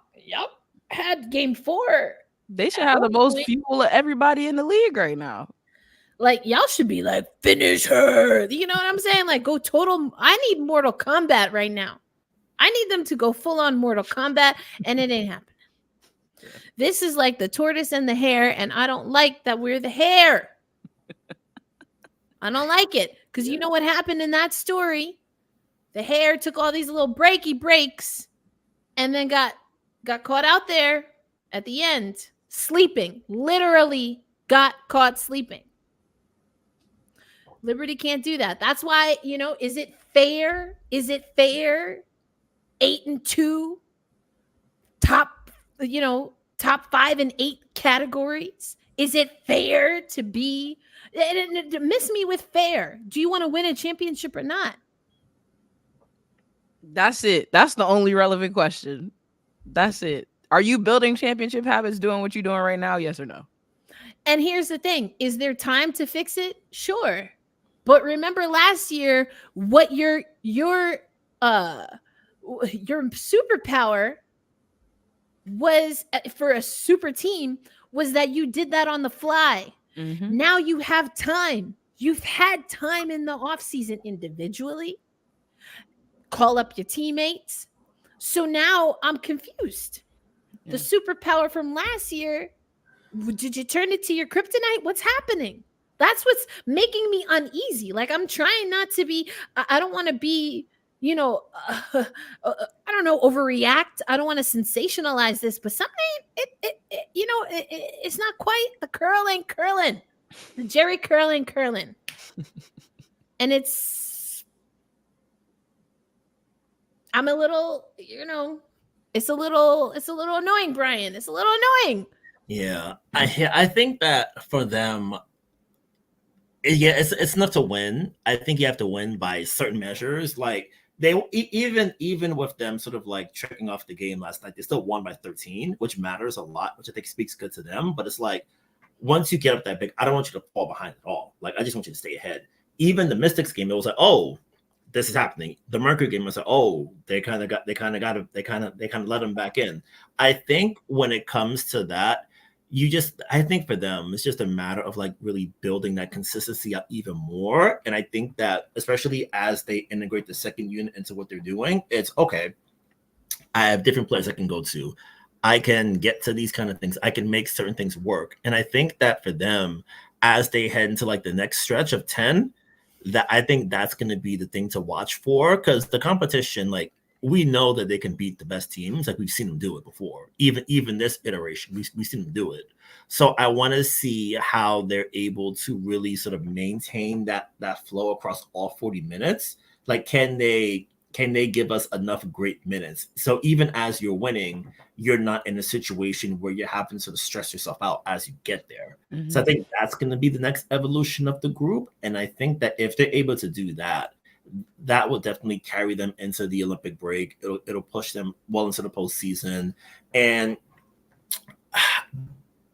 had game 4. They should have the most fuel of everybody in the league right now. Like, y'all should be like, finish her. You know what I'm saying? Like, go total. I need Mortal Kombat right now. I need them to go full on Mortal Kombat, and it ain't happening. This is like the tortoise and the hare, and I don't like that we're the hare. I don't like it, because you know what happened in that story? The hare took all these little breaky breaks and then got caught out there at the end, sleeping. Literally got caught sleeping. Liberty can't do that. That's why, you know, is it fair? 8-2, top 5 and 8 categories. Is it fair to be? Miss me with fair. Do you want to win a championship or not? That's it. That's the only relevant question. That's it. Are you building championship habits, doing what you're doing right now? Yes or no? And here's the thing. Is there time to fix it? Sure. But remember last year, what your superpower was for a super team was that you did that on the fly. Mm-hmm. Now you have time. You've had time in the offseason individually. Call up your teammates. So now I'm confused. Yeah. The superpower from last year Did you turn it to your kryptonite? What's happening? That's what's making me uneasy. Like, I'm trying not to be, I don't want to be, I don't know, overreact. I don't want to sensationalize this, but something, it's not quite, the curl ain't curling. The Jerry curl ain't curling. And I'm a little, it's a little annoying, Brian. It's a little annoying. Yeah, I think that for them, it's enough to win. I think you have to win by certain measures. Like they even with them sort of like checking off the game last night, they still won by 13, which matters a lot, which I think speaks good to them. But it's like once you get up that big, I don't want you to fall behind at all. Like I just want you to stay ahead. Even the Mystics game, it was like, oh, this is happening. The Mercury game was like, oh, they kind of let them back in. I think when it comes to that, I think for them, it's just a matter of like really building that consistency up even more. And I think that especially as they integrate the second unit into what they're doing, it's okay. I have different players I can go to. I can get to these kind of things. I can make certain things work. And I think that for them, as they head into like the next stretch of 10, that I think that's going to be the thing to watch for, because the competition, like we know that they can beat the best teams. Like we've seen them do it before. Even this iteration, we've seen them do it. So I want to see how they're able to really sort of maintain that flow across all 40 minutes. Like, can they give us enough great minutes? So even as you're winning, you're not in a situation where you have to sort of stress yourself out as you get there. Mm-hmm. So I think that's going to be the next evolution of the group. And I think that if they're able to do that, that will definitely carry them into the Olympic break. It'll push them well into the postseason. And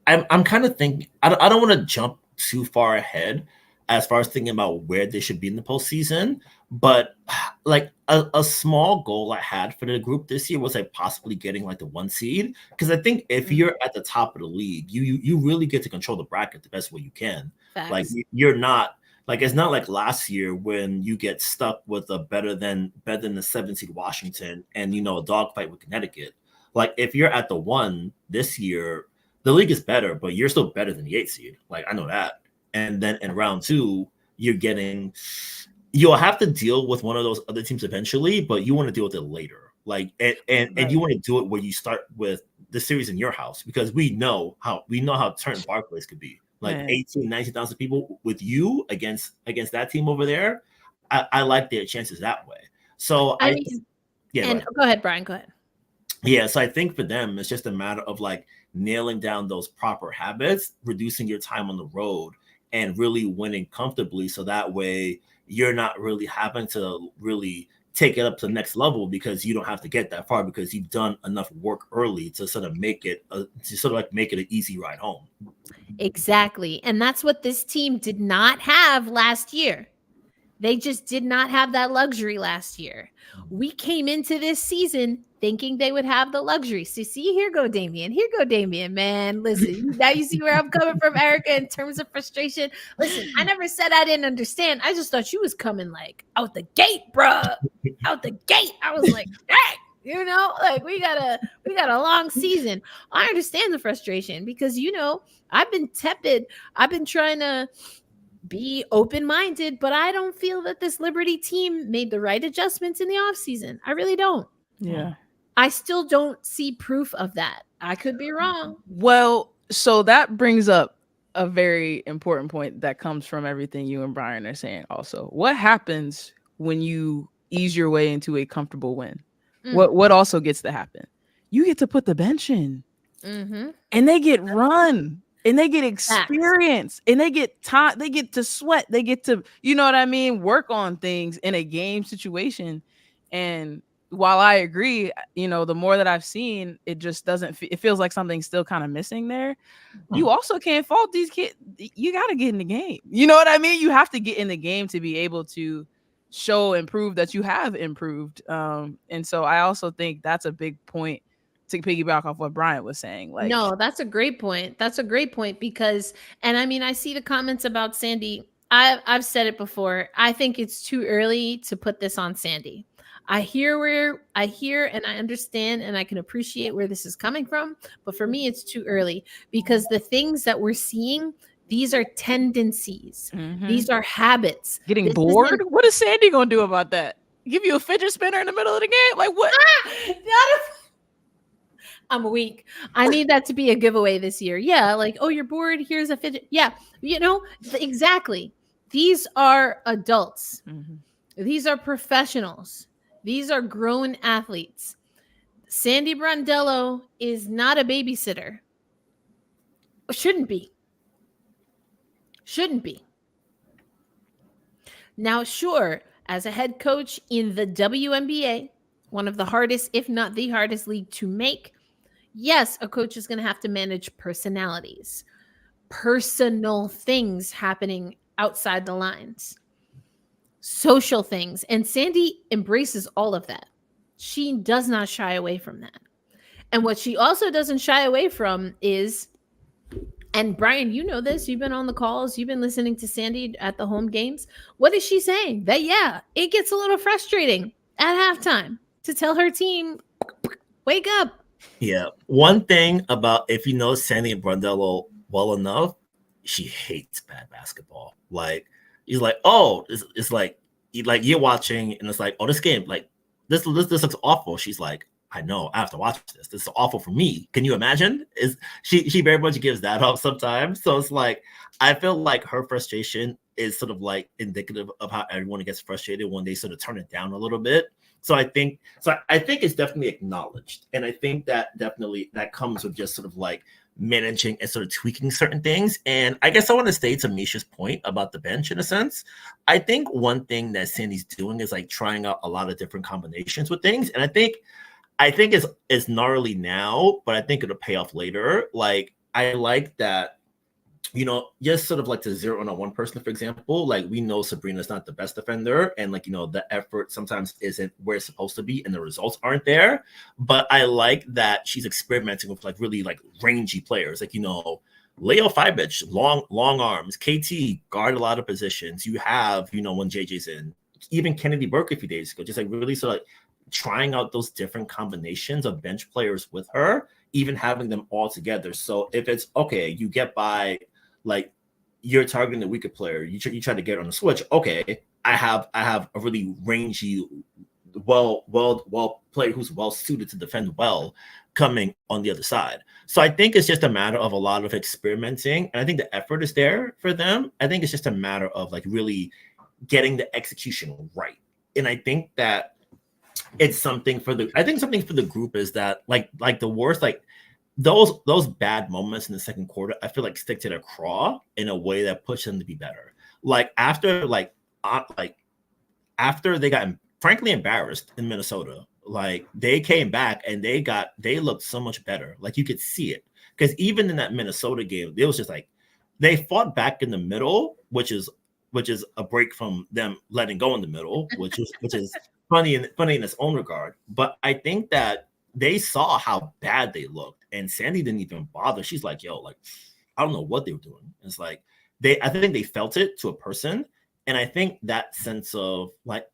I'm kind of thinking, I don't want to jump too far ahead as far as thinking about where they should be in the postseason. But like a small goal I had for the group this year was like possibly getting like the 1 seed. Because I think if you're at the top of the league, you really get to control the bracket the best way you can. Facts. Like you're not, like it's not like last year when you get stuck with a better than the 7 seed Washington and a dogfight with Connecticut. Like if you're at the 1 this year, the league is better, but you're still better than the 8 seed. Like I know that. And then in round 2, you'll have to deal with one of those other teams eventually, but you want to deal with it later. Like and you want to do it where you start with the series in your house, because we know how certain Barclays could be. Like 18, 19,000 people with you against that team over there. I like their chances that way. So go ahead, Brian. Go ahead. Yeah, so I think for them, it's just a matter of like nailing down those proper habits, reducing your time on the road, and really winning comfortably. So that way you're not really having to really take it up to the next level, because you don't have to get that far, because you've done enough work early to sort of make it an easy ride home. Exactly. And that's what this team did not have last year. They just did not have that luxury last year. We came into this season thinking they would have the luxury. So see, here go Damian, man. Listen, now you see where I'm coming from, Erica, in terms of frustration. Listen, I never said I didn't understand. I just thought you was coming like out the gate, bruh. Out the gate. I was like, dang, like we got a long season. I understand the frustration because, I've been tepid. I've been trying to be open-minded, but I don't feel that this Liberty team made the right adjustments in the offseason. I really don't. Yeah. I still don't see proof of that. I could be wrong. Well, so that brings up a very important point that comes from everything you and Brian are saying also. What happens when you ease your way into a comfortable win? What also gets to happen? You get to put the bench in. Mm-hmm. And they get run. And they get experience, and they get time, they get to sweat, they get to, work on things in a game situation. And while I agree, the more that I've seen, it just doesn't, it feels like something's still kind of missing there. You also can't fault these kids. You got to get in the game. You know what I mean? You have to get in the game to be able to show and prove that you have improved. And so I also think that's a big point to piggyback off what Brian was saying. Like, no, that's a great point. That's a great point because, and I mean, I see the comments about Sandy. I've said it before. I think it's too early to put this on Sandy. I hear and I understand and I can appreciate where this is coming from, but for me it's too early because the things that we're seeing, these are tendencies. These are habits. Getting This bored? isn't- What is Sandy gonna do about that? Give you a fidget spinner in the middle of the game? Like what? I'm weak. I need that to be a giveaway this year. Yeah, like, oh, you're bored. Here's a fidget. Yeah, exactly. These are adults. These are professionals. These are grown athletes. Sandy Brondello is not a babysitter. Shouldn't be. Shouldn't be. Now, sure, as a head coach in the WNBA, one of the hardest, if not the hardest league to make, yes, a coach is going to have to manage personalities, personal things happening outside the lines, social things. And Sandy embraces all of that. She does not shy away from that. And what she also doesn't shy away from is, and Brian, you know this, you've been on the calls, you've been listening to Sandy at the home games. What is she saying? That, yeah, it gets a little frustrating at halftime to tell her team, wake up. Yeah. One thing about, if you know Sandy Brondello well enough, she hates bad basketball. Like, he's like, oh, it's like you're watching and it's like, oh, this game, like this looks awful. She's like, I know, I have to watch this. This is awful for me. Can you imagine? She very much gives that up sometimes. So it's like, I feel like her frustration is sort of like indicative of how everyone gets frustrated when they sort of turn it down a little bit. So I think it's definitely acknowledged. And I think that definitely that comes with just sort of like managing and sort of tweaking certain things. And I guess I want to stay to Misha's point about the bench in a sense. I think one thing that Sandy's doing is like trying out a lot of different combinations with things. And I think it's gnarly now, but I think it'll pay off later. Like, I like that, just sort of like to zero in on one person, for example. Like, we know Sabrina's not the best defender, and like, the effort sometimes isn't where it's supposed to be, and the results aren't there. But I like that she's experimenting with like really like rangy players, like Leo Fibich, long arms, KT guard a lot of positions. You have when JJ's in, even Kennedy Burke a few days ago, just like really sort of like trying out those different combinations of bench players with her, even having them all together. So if it's okay, you get by, like, you're targeting the weaker player, you try to get on the switch. Okay, I have a really rangy, well player who's well suited to defend well coming on the other side. So I think it's just a matter of a lot of experimenting, and I think the effort is there for them. I think it's just a matter of like really getting the execution right. And I think that it's something for the group is that like the worst, like those bad moments in the second quarter, I feel like stick to their craw in a way that pushes them to be better. Like after they got frankly embarrassed in Minnesota, like they came back and they looked so much better. Like you could see it, because even in that Minnesota game, it was just like they fought back in the middle, which is a break from them letting go in the middle, which is funny in its own regard. But I think that they saw how bad they looked, and Sandy didn't even bother. She's like, yo, like, I don't know what they were doing. It's like I think they felt it to a person. And I think that sense of like,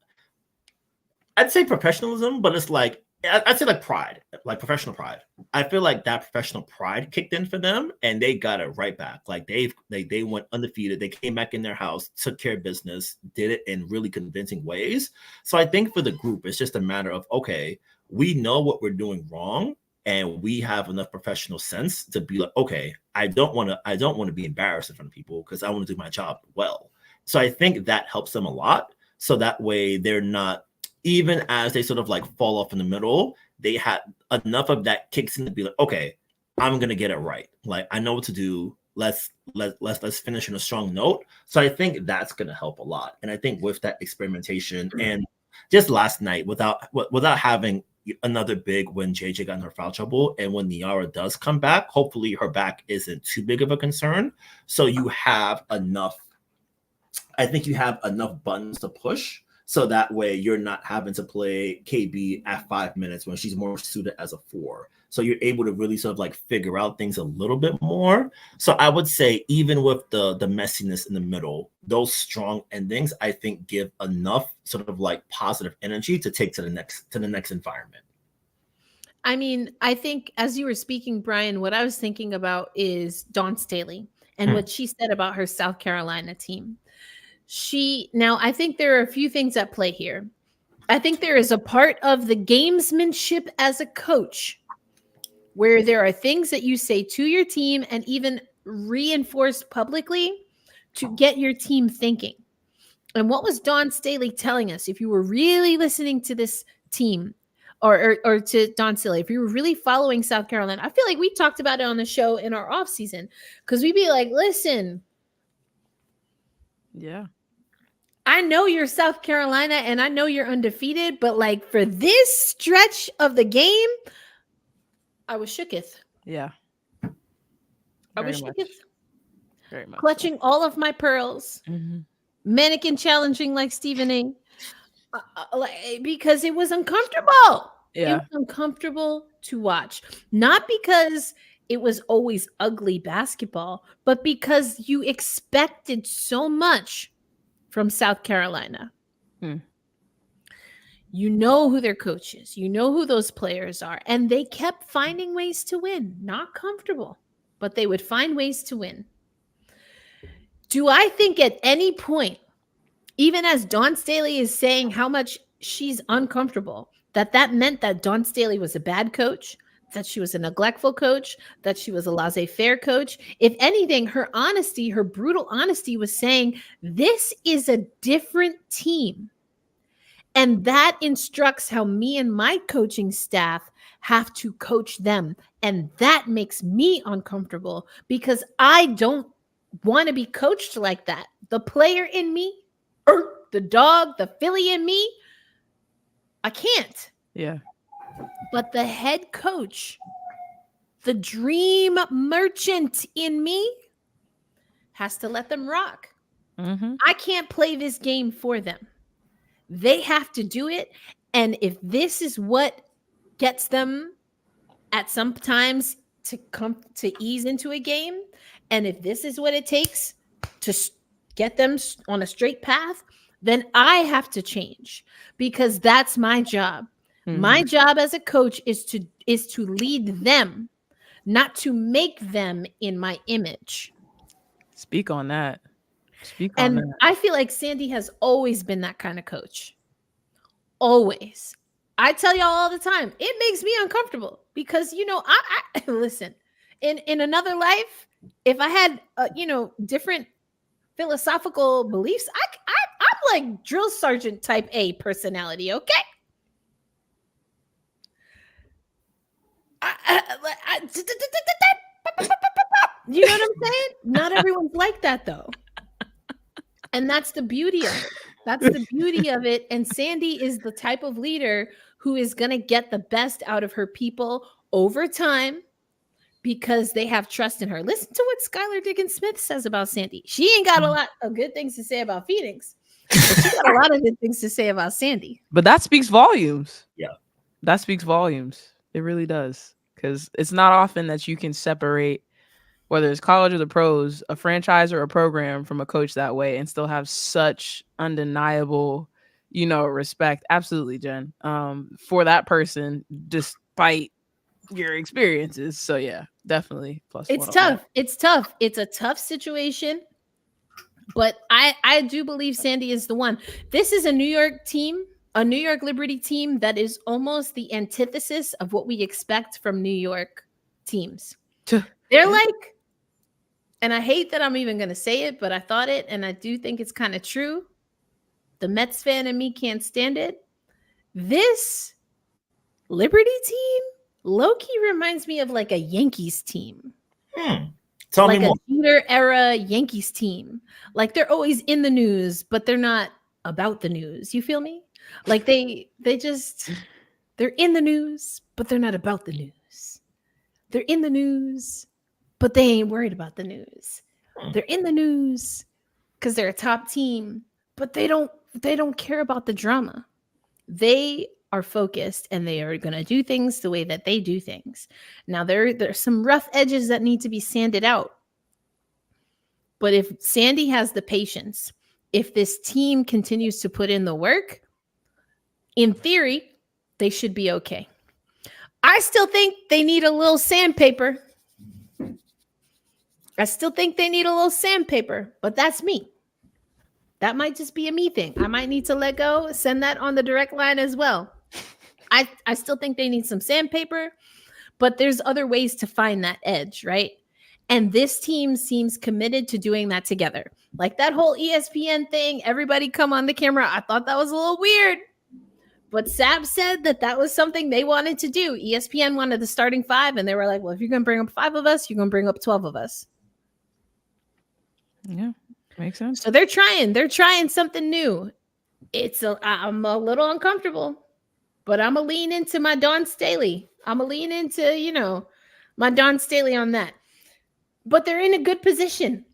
I'd say professionalism, but it's like, I'd say like pride, like professional pride. I feel like that professional pride kicked in for them, and they got it right back. Like they went undefeated. They came back in their house, took care of business, did it in really convincing ways. So I think for the group, it's just a matter of, okay, we know what we're doing wrong, and we have enough professional sense to be like, okay, I don't want to be embarrassed in front of people because I want to do my job well. So I think that helps them a lot. So that way they're not, even as they sort of like fall off in the middle, they had enough of that kicks in to be like, okay, I'm gonna get it right. Like I know what to do. Let's finish on a strong note. So I think that's gonna help a lot. And I think with that experimentation, and just last night without having another big when JJ got in her foul trouble, and when Niara does come back, hopefully her back isn't too big of a concern. So you have enough. I think you have enough buttons to push So that way you're not having to play KB at 5 minutes when she's more suited as a 4. So you're able to really sort of like figure out things a little bit more. So I would say even with the messiness in the middle, those strong endings, I think, give enough sort of like positive energy to take to the next environment. I mean, I think as you were speaking, Brian, what I was thinking about is Dawn Staley and what she said about her South Carolina team. Now I think there are a few things at play here. I think there is a part of the gamesmanship as a coach where there are things that you say to your team and even reinforce publicly to get your team thinking. And what was Dawn Staley telling us? If you were really listening to this team or to Dawn Staley, if you were really following South Carolina, I feel like we talked about it on the show in our off season because we'd be like, listen. Yeah. I know you're South Carolina and I know you're undefeated, but like for this stretch of the game, I was shooketh. Yeah. I was shooketh. Very much. Clutching all of my pearls. Mm-hmm. Mannequin challenging like Stephen A. Because it was uncomfortable. Yeah. It was uncomfortable to watch. Not because it was always ugly basketball, but because you expected so much from South Carolina. You know who their coach is. You know who those players are. And they kept finding ways to win. Not comfortable, but they would find ways to win. Do I think at any point, even as Dawn Staley is saying how much she's uncomfortable, that meant that Dawn Staley was a bad coach, that she was a neglectful coach, that she was a laissez-faire coach? If anything, her honesty, her brutal honesty was saying, this is a different team. And that instructs how me and my coaching staff have to coach them. And that makes me uncomfortable because I don't want to be coached like that. The player in me, the dog, the Philly in me, I can't. Yeah. But the head coach, the dream merchant in me, has to let them rock. Mm-hmm. I can't play this game for them. They have to do it. And if this is what gets them at some times to come to ease into a game, and if this is what it takes to get them on a straight path, then I have to change because that's my job. Mm-hmm. My job as a coach is to lead them, not to make them in my image. Speak on that. And I feel like Sandy has always been that kind of coach. Always. I tell y'all all the time, it makes me uncomfortable because, you know, I listen, in another life, if I had, different philosophical beliefs, I'm like drill sergeant type A personality. Okay. You know what I'm saying? Not everyone's like that though. And that's the beauty of it. That's the beauty of it. And Sandy is the type of leader who is going to get the best out of her people over time because they have trust in her. Listen to what Skylar Diggins-Smith says about Sandy. She ain't got a lot of good things to say about Phoenix, but she got a lot of good things to say about Sandy. But that speaks volumes. Yeah. That speaks volumes. It really does. Because it's not often that you can separate, whether it's college or the pros, a franchise or a program from a coach that way and still have such undeniable, respect. Absolutely, Jen. For that person, despite your experiences. So yeah, definitely plus. It's tough. It's tough. It's a tough situation. But I do believe Sandy is the one. This is a New York team, a New York Liberty team that is almost the antithesis of what we expect from New York teams. They're like, and I hate that I'm even going to say it, but I thought it, and I do think it's kind of true. The Mets fan in me can't stand it. This Liberty team low-key reminds me of like a Yankees team. Tell like me more. A Jeter era Yankees team. Like they're always in the news, but they're not about the news. You feel me? Like they're in the news, but they're not about the news. They're in the news, but they ain't worried about the news. They're in the news because they're a top team, but they don't care about the drama. They are focused and they are going to do things the way that they do things. Now there's some rough edges that need to be sanded out. But if Sandy has the patience, if this team continues to put in the work, in theory, they should be okay. I still think they need a little sandpaper. But that's me. That might just be a me thing. I might need to let go, send that on the direct line as well. I still think they need some sandpaper, but there's other ways to find that edge, right? And this team seems committed to doing that together. Like that whole ESPN thing, everybody come on the camera. I thought that was a little weird. But Sab said that was something they wanted to do. ESPN wanted the starting 5, and they were like, well, if you're going to bring up 5 of us, you're going to bring up 12 of us. Yeah, makes sense. So they're trying something new. I'm a little uncomfortable, but I'm going to lean into my Dawn Staley. I'm going to lean into, my Dawn Staley on that. But they're in a good position.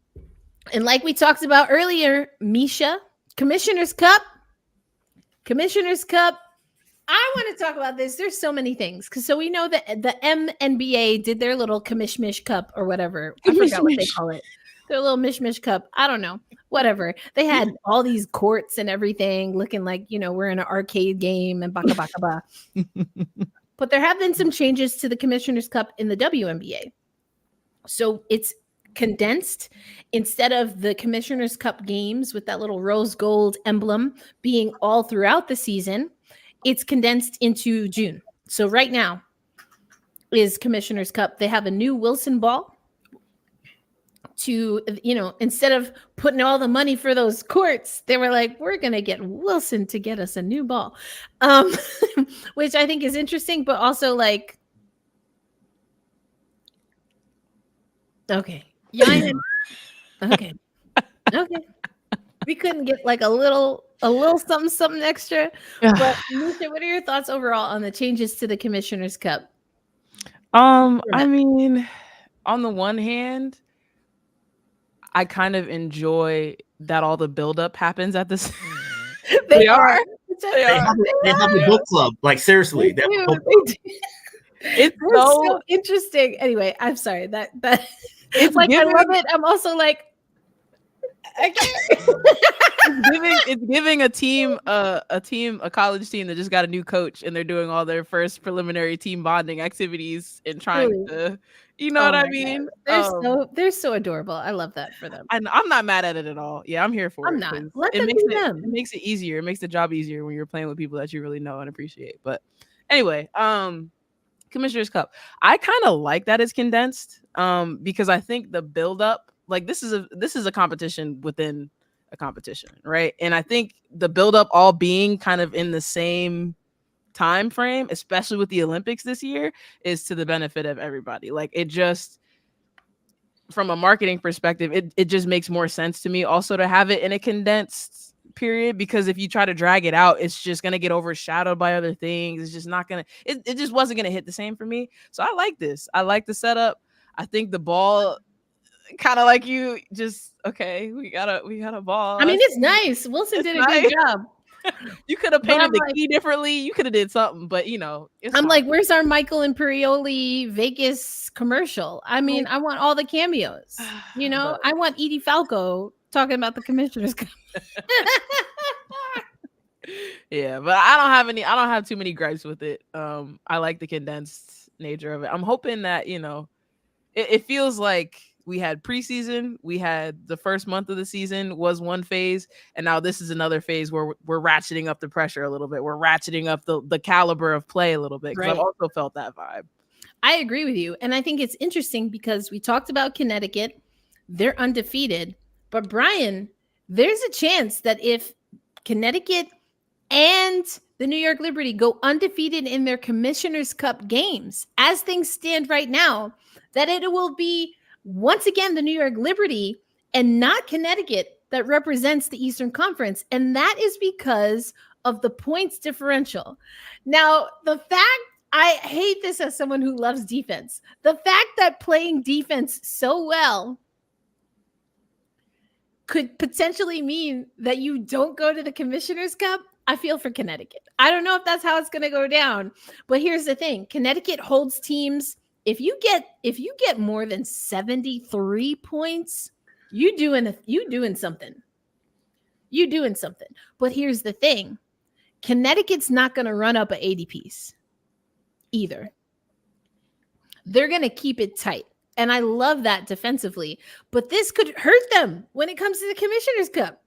And like we talked about earlier, Misha, Commissioner's Cup. I want to talk about this. There's so many things. So we know that the MNBA did their little Commish Cup or whatever. I forgot what they call it. Their little Mish Cup. I don't know. Whatever. They had all these courts and everything looking like, we're in an arcade game and baka baka ba. But there have been some changes to the Commissioner's Cup in the WNBA. So it's condensed. Instead of the Commissioner's Cup games with that little rose gold emblem being all throughout the season, it's condensed into June. So right now is Commissioner's Cup. They have a new Wilson ball to, instead of putting all the money for those courts, they were like, we're going to get Wilson to get us a new ball, which I think is interesting, but also like, okay. Yeah. Okay. We couldn't get like a little something extra. But Misha, what are your thoughts overall on the changes to the Commissioner's Cup? I mean, on the one hand, I kind of enjoy that all the buildup happens at this. They have a book club. Like seriously, they have a book club. It's so interesting. Anyway, I'm sorry that it's like I love it. I'm also like, I can't. It's giving a college team that just got a new coach and they're doing all their first preliminary team bonding activities and trying to, what I mean? They're so adorable. I love that for them. And I'm not mad at it at all. Yeah, I'm here for it. I'm not. Let them do them. It makes it easier. It makes the job easier when you're playing with people that you really know and appreciate. But anyway, Commissioner's Cup. I kind of like that it's condensed because I think the buildup, like this is a competition within a competition, right? And I think the buildup all being kind of in the same time frame, especially with the Olympics this year, is to the benefit of everybody. Like it just, from a marketing perspective, it just makes more sense to me also to have it in a condensed period, because if you try to drag it out, it's just going to get overshadowed by other things. It's just not going to, it just wasn't going to hit the same for me. So I like this. I like the setup. I think the ball, kind of like you, just okay. We got a ball. I mean, it's nice. Wilson did a good job. You could have painted the key differently. You could have did something, but it's I'm fine. like, where's our Michael Imperioli Vegas commercial? I mean, I want all the cameos. I want Edie Falco talking about the Commissioner's Cup. Yeah, but I don't have too many gripes with it. I like the condensed nature of it. I'm hoping that it feels like we had preseason, we had the first month of the season was one phase, and now this is another phase where we're ratcheting up the pressure a little bit. We're ratcheting up the caliber of play a little bit, because I've also felt that vibe. I agree with you. And I think it's interesting because we talked about Connecticut. They're undefeated. But Brian, there's a chance that if Connecticut and the New York Liberty go undefeated in their Commissioner's Cup games, as things stand right now, that it will be once again the New York Liberty and not Connecticut that represents the Eastern Conference. And that is because of the points differential. Now, the fact, I hate this as someone who loves defense, the fact that playing defense so well could potentially mean that you don't go to the Commissioner's Cup. I feel for Connecticut. I don't know if that's how it's going to go down, but here's the thing. Connecticut holds teams. If you get more than 73 points, you doing something. You doing something. But here's the thing. Connecticut's not going to run up an 80 piece either. They're going to keep it tight. And I love that defensively, but this could hurt them when it comes to the Commissioner's Cup.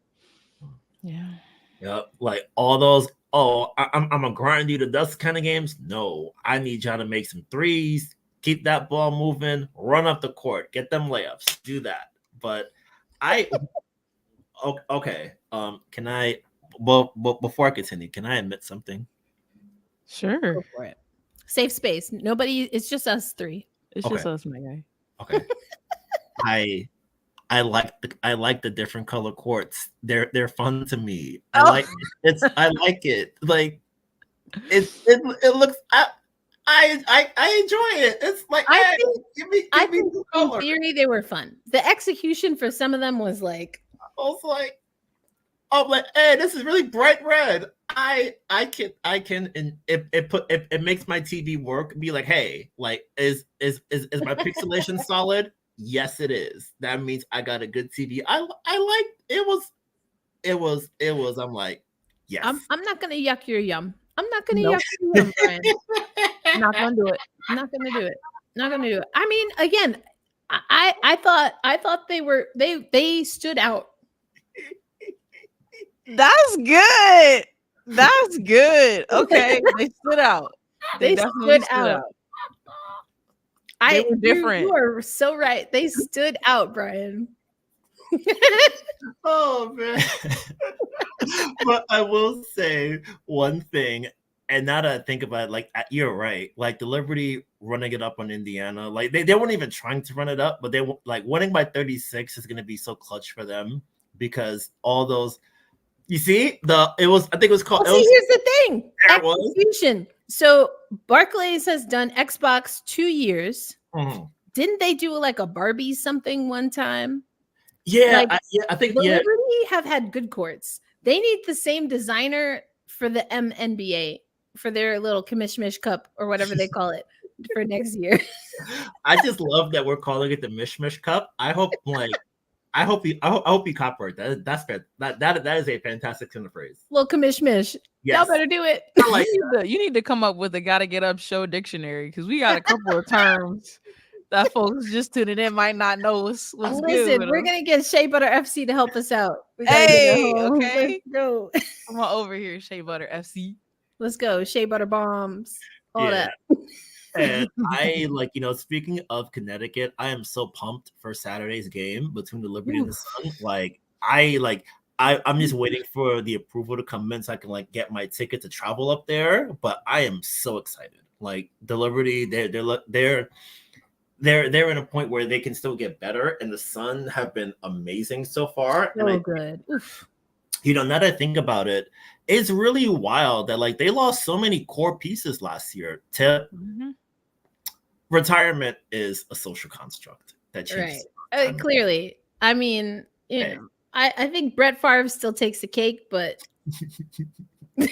Yeah. Yep. Like all those, I'm gonna grind you to dust kind of games. No, I need y'all to make some threes, keep that ball moving, run up the court, get them layups, do that. But okay. Can I, well, before I continue, can I admit something? Sure. Go for it. Safe space. Nobody, it's just us three. It's just us, my guy. Okay. I like the different color courts. They're fun to me. I like it. Like it looks. I enjoy it. It's like I think in in theory they were fun. The execution for some of them was like. I was like, oh, like, hey, this is really bright red. I can, and it makes my TV work. Be like, hey, like, is my pixelation solid? Yes, it is. That means I got a good TV. I like it was. I'm like, yes. I'm not gonna yuck your yum. I'm not gonna yuck your yum, Brian. I'm not gonna do it. I'm not gonna do it. Not gonna do it. I mean, again, I thought they stood out. That's good. That's good. Okay, they stood out. They definitely stood out. They were different. You are so right. They stood out, Brian. Oh man. But I will say one thing, and now that I think about it, like you're right. Like the Liberty running it up on Indiana, like they weren't even trying to run it up, but they like winning by 36 is gonna be so clutch for them because all those. You see, I think it was called. Well, see, here's the thing: execution. So Barclays has done Xbox 2 years. Mm-hmm. Didn't they do like a Barbie something one time? Yeah, I think the Liberty have had good courts. They need the same designer for the MNBA for their little Commish Cup or whatever they call it for next year. I just love that we're calling it the Mish Cup. I hope you copyright that. That's fair. That is a fantastic turn of phrase. Little Commish. Yes. Y'all better do it. Like you need to come up with a gotta get up show dictionary because we got a couple of terms that folks just tuning in might not know what's Listen, good. we're gonna get Shea Butter FC to help us out. Hey, okay. Let's go. Come on over here, Shea Butter FC. Let's go. Shea Butter bombs. All that. And I speaking of Connecticut, I am so pumped for Saturday's game between the Liberty and the Sun. I'm just waiting for the approval to come in so I can get my ticket to travel up there. But I am so excited. Like the Liberty, they're in a point where they can still get better, and the Sun have been amazing so far. So good. Oof. Now that I think about it, it's really wild that they lost so many core pieces last year. Retirement is a social construct that changes. Right. Clearly. I mean, you know, I think Brett Favre still takes the cake, but the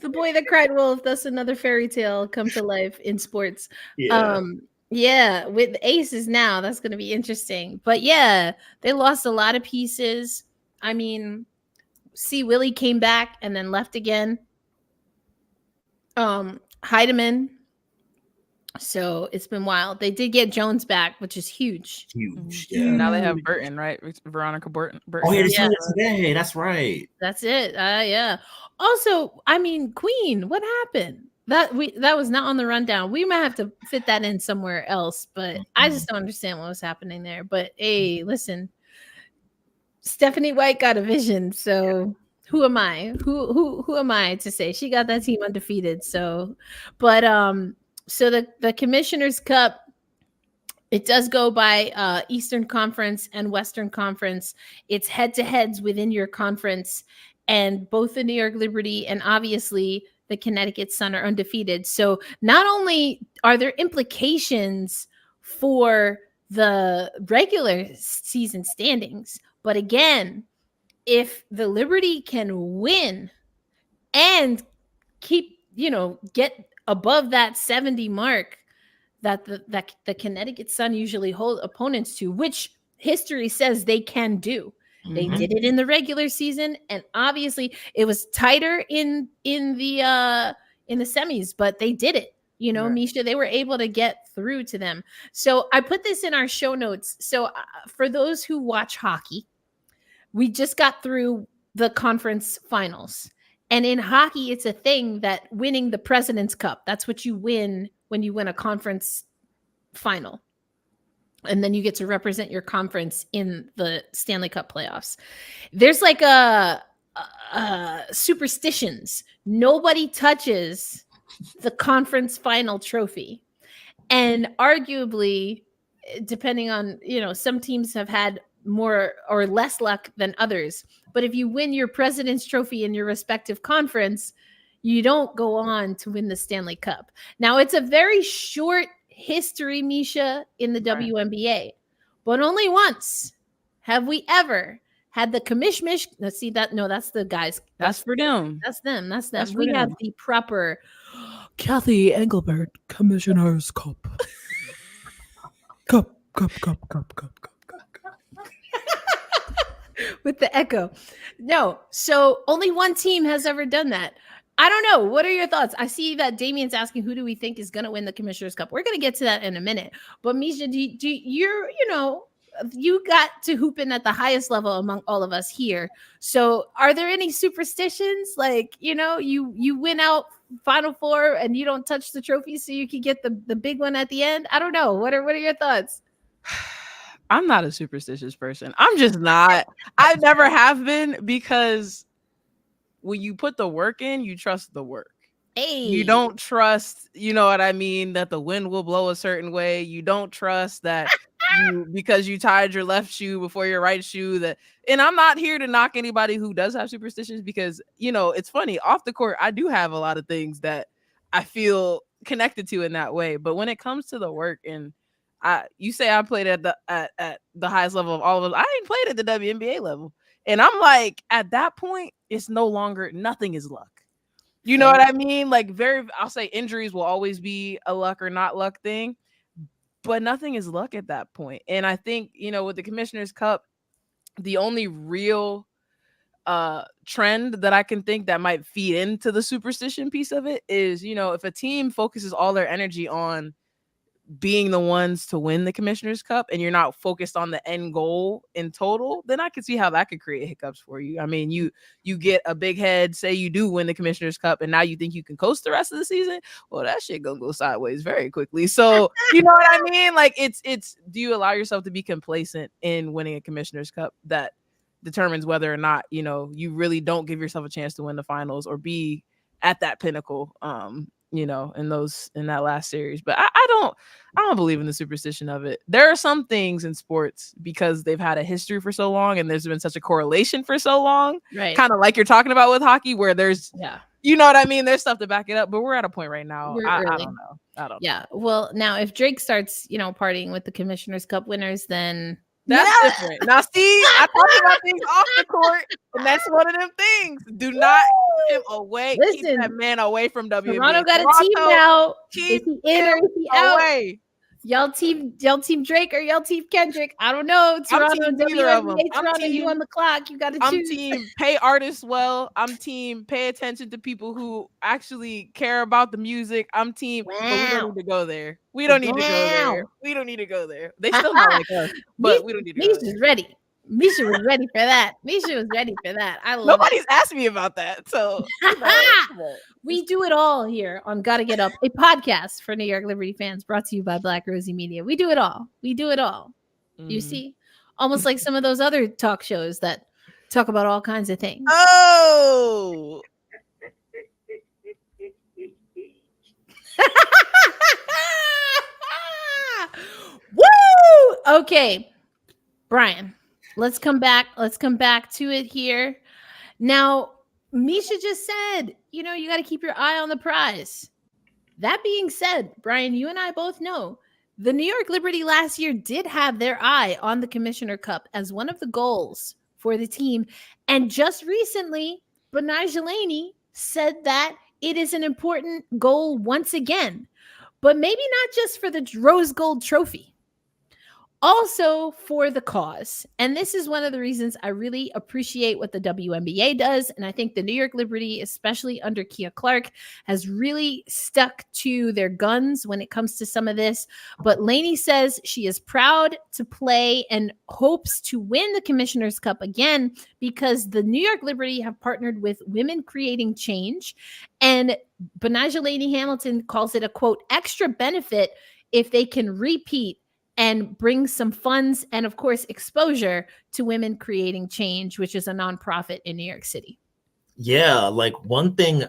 boy that cried wolf, that's another fairy tale come to life in sports. Yeah, with the Aces now, that's going to be interesting. But yeah, they lost a lot of pieces. I mean, see, Willie came back and then left again. Heidemann. So it's been wild. They did get Jones back, which is huge. Huge. Yeah. Now they have Burton, right? Veronica Burton. Oh, yeah, today. That's right. That's it. Yeah. Also, I mean, Queen, what happened? That was not on the rundown. We might have to fit that in somewhere else, but I just don't understand what was happening there. But hey, listen, Stephanie White got a vision, so who am I? Who am I to say she got that team undefeated? So, but so the Commissioner's Cup, it does go by Eastern Conference and Western Conference. It's head-to-heads within your conference, and both the New York Liberty and obviously the Connecticut Sun are undefeated. So not only are there implications for the regular season standings. But again, if the Liberty can win and keep, get above that 70 mark that the Connecticut Sun usually hold opponents to, which history says they can do. They did it in the regular season, and obviously it was tighter in the semis, but they did it. Right. Misha, they were able to get through to them. So I put this in our show notes. So for those who watch hockey, we just got through the conference finals. And in hockey, it's a thing that winning the President's Cup, that's what you win when you win a conference final. And then you get to represent your conference in the Stanley Cup playoffs. There's like a superstitions. Nobody touches the conference final trophy. And arguably, depending on, some teams have had more or less luck than others. But if you win your President's Trophy in your respective conference, you don't go on to win the Stanley Cup. Now, it's a very short history, Misha, in the WNBA, but only once have we ever had the commish. Let's see that. No, that's the guys. That's for them. That's them. We have the proper Kathy Engelbert Commissioner's Cup. Cup. With the echo. No, so only one team has ever done that. I don't know. What are your thoughts? I see that Damien's asking, who do we think is going to win the Commissioner's Cup? We're going to get to that in a minute. But Misha, you got to hooping at the highest level among all of us here. So are there any superstitions? Like, you win out Final Four and you don't touch the trophy so you can get the big one at the end? I don't know. What are your thoughts? I'm not a superstitious person. I'm just not. I never have been, because when you put the work in, you trust the work. Hey. You don't trust, that the wind will blow a certain way. You don't trust that because you tied your left shoe before your right shoe. And I'm not here to knock anybody who does have superstitions, because, it's funny. Off the court, I do have a lot of things that I feel connected to in that way. But when it comes to the work, and you say I played at the highest level of all of us. I ain't played at the WNBA level. And I'm like, at that point, it's no longer, nothing is luck. You know what I mean? Like, I'll say injuries will always be a luck or not luck thing, but nothing is luck at that point. And I think, with the Commissioner's Cup, the only real trend that I can think that might feed into the superstition piece of it is, if a team focuses all their energy on being the ones to win the Commissioner's Cup and you're not focused on the end goal in total, then I could see how that could create hiccups for you. I mean, you get a big head, say you do win the Commissioner's Cup, and now you think you can coast the rest of the season. Well, that shit gonna go sideways very quickly. So you know what I mean? Like, it's do you allow yourself to be complacent in winning a Commissioner's Cup that determines whether or not, you really don't give yourself a chance to win the finals or be at that pinnacle, in that last series. But I don't believe in the superstition of it. There are some things in sports, because they've had a history for so long and there's been such a correlation for so long, right? Kind of like you're talking about with hockey, where there's, you know what I mean? There's stuff to back it up, but we're at a point right now. I don't know. Yeah. Well, now if Drake starts, partying with the Commissioner's Cup winners, then that's different. Now, see, I talk about things off the court, and that's one of them things. Do not keep him away. Listen, keep that man away from WNBA. Toronto got a team now. Keep is he in or is he out? Away. Y'all team Drake or y'all team Kendrick? I don't know. Toronto, WNBA, Toronto, you on the clock. You got to choose. I'm team pay artists well. I'm team pay attention to people who actually care about the music. I'm team, but we don't need to go there. We don't need to go there. We don't need to go there. They still not like us, but we don't need to go there. Misha's ready. Misha was ready for that. Misha was ready for that. I love Nobody's asked me about that. So we do it all here on Gotta Get Up, a podcast for New York Liberty fans brought to you by Black Rosie Media. We do it all. We do it all. You see? Almost like some of those other talk shows that talk about all kinds of things. Oh. Woo! Okay. Brian, let's come back to it here. Now, Misha just said, you got to keep your eye on the prize. That being said, Brian, you and I both know The New York Liberty last year did have their eye on the Commissioner Cup as one of the goals for the team. And just recently, Banajalani said that it is an important goal once again, but maybe not just for the Rose Gold Trophy. Also for the cause. And this is one of the reasons I really appreciate what the WNBA does. And I think the New York Liberty, especially under Kia Clark, has really stuck to their guns when it comes to some of this. But Lainey says she is proud to play and hopes to win the Commissioner's Cup again because the New York Liberty have partnered with Women Creating Change. And Banajalani Hamilton calls it a, quote, extra benefit if they can repeat and bring some funds and, of course, exposure to Women Creating Change, which is a nonprofit in New York City. Yeah, like one thing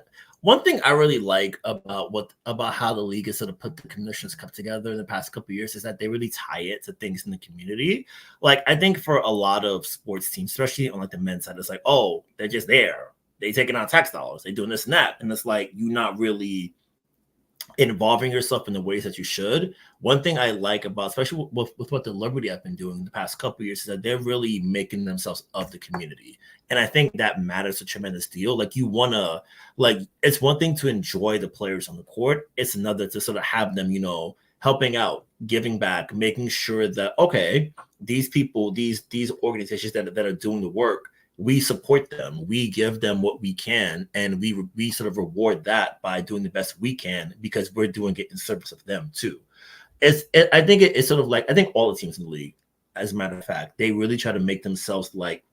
I really like about how the league has sort of put the Commissioner's Cup together in the past couple of years is that they really tie it to things in the community. Like, I think for a lot of sports teams, especially on like the men's side, it's like, oh, they're just there. They taking out tax dollars. They doing this and that. And it's like, you're not really involving yourself in the ways that you should. One thing I like about, especially with what the Liberty have been doing the past couple of years, is that they're really making themselves of the community. And I think that matters a tremendous deal. Like, you want to, like, it's one thing to enjoy the players on the court. It's another to sort of have them, you know, helping out, giving back, making sure that, okay, these people, these organizations that are doing the work, we support them, we give them what we can, and we sort of reward that by doing the best we can because we're doing it in service of them too. I think it's sort of like, I think all the teams in the league, as a matter of fact, they really try to make themselves like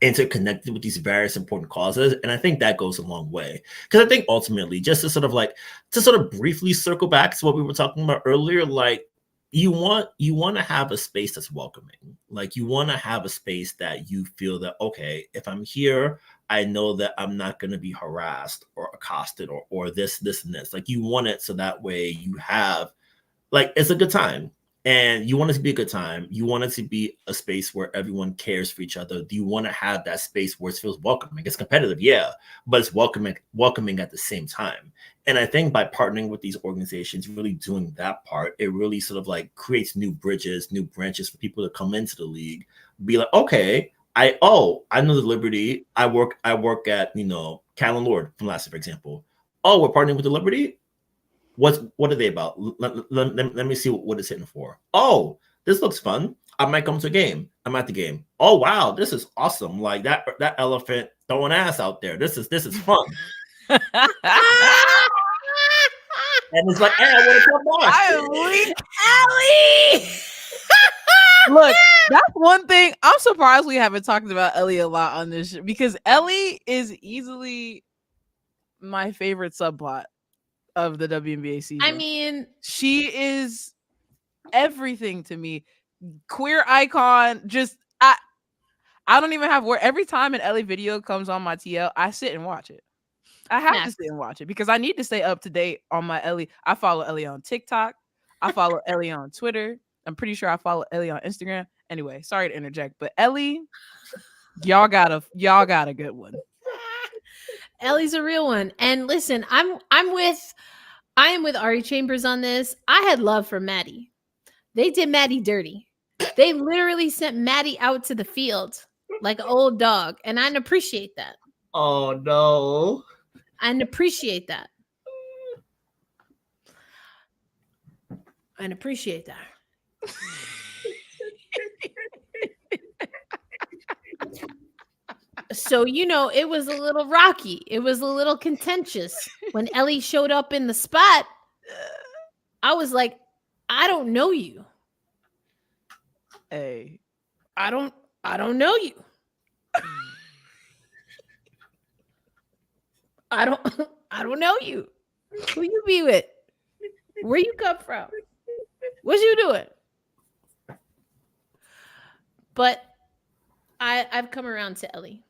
interconnected with these various important causes, and I think that goes a long way. Because I think ultimately, just to sort of briefly circle back to what we were talking about earlier, like, you want to have a space that's welcoming. Like, you want to have a space that you feel that, okay, if I'm here, I know that I'm not going to be harassed or accosted or this and this. Like, you want it so that way you have, like, it's a good time. And you want it to be a good time. You want it to be a space where everyone cares for each other. You want to have that space where it feels welcoming. It's competitive, yeah, but it's welcoming at the same time. And I think by partnering with these organizations, really doing that part, it really sort of like creates new bridges, new branches for people to come into the league. Be like, okay, I know the Liberty. I work at, you know, Callan Lord from last year, for example. Oh, we're partnering with the Liberty. What are they about? Let me see what it's hitting for. Oh, this looks fun. I might come to a game. I'm at the game. Oh wow, this is awesome. Like that elephant throwing ass out there. This is fun. And it's like, hey, I want to come back. I am weak, Ellie. Look, that's one thing. I'm surprised we haven't talked about Ellie a lot on this show because Ellie is easily my favorite subplot of the WNBA season. I mean, she is everything to me. Queer icon. Just I don't even have word. Every time an Ellie video comes on my TL, I sit and watch it. I have to sit and watch it because I need to stay up to date on my Ellie. I follow Ellie on TikTok. I follow Ellie on Twitter. I'm pretty sure I follow Ellie on Instagram. Anyway, sorry to interject, but Ellie, y'all got a good one. Ellie's a real one. And listen, I am with Ari Chambers on this. I had love for Maddie. They did Maddie dirty. They literally sent Maddie out to the field like an old dog. And I appreciate that. Oh no. I appreciate that. I appreciate that. So, you know, it was a little rocky. It was a little contentious. When Ellie showed up in the spot, I was like, I don't know you. Hey, I don't know you. I don't know you. Who you be with? Where you come from? What you doing? But I've come around to Ellie.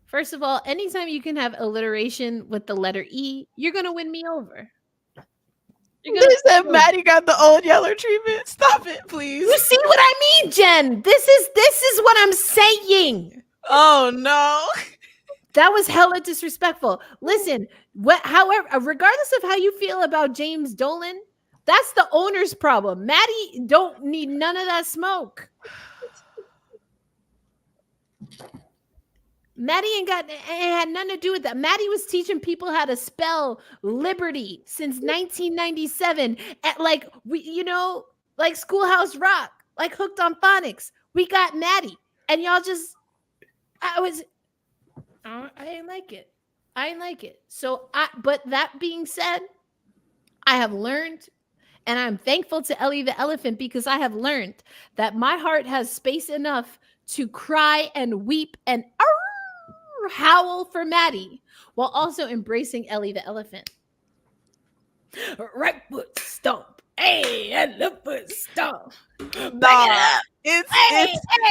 First of all, anytime you can have alliteration with the letter E, you're gonna win me over. You said Maddie got the old yeller treatment. Stop it, please. You see what I mean, Jen? This is what I'm saying. Oh no. That was hella disrespectful. Listen, however, regardless of how you feel about James Dolan, That's the owner's problem. Maddie don't need none of that smoke. Maddie ain't had nothing to do with that. Maddie was teaching people how to spell liberty since 1997 at like like Schoolhouse Rock, like Hooked on Phonics. We got Maddie, and y'all just I ain't like it. I ain't like it. So but that being said, I have learned, and I'm thankful to Ellie the Elephant because I have learned that my heart has space enough to cry and weep and howl for Maddie while also embracing Ellie the Elephant. Right foot stomp. Hey, and left foot stomp. Nah, it's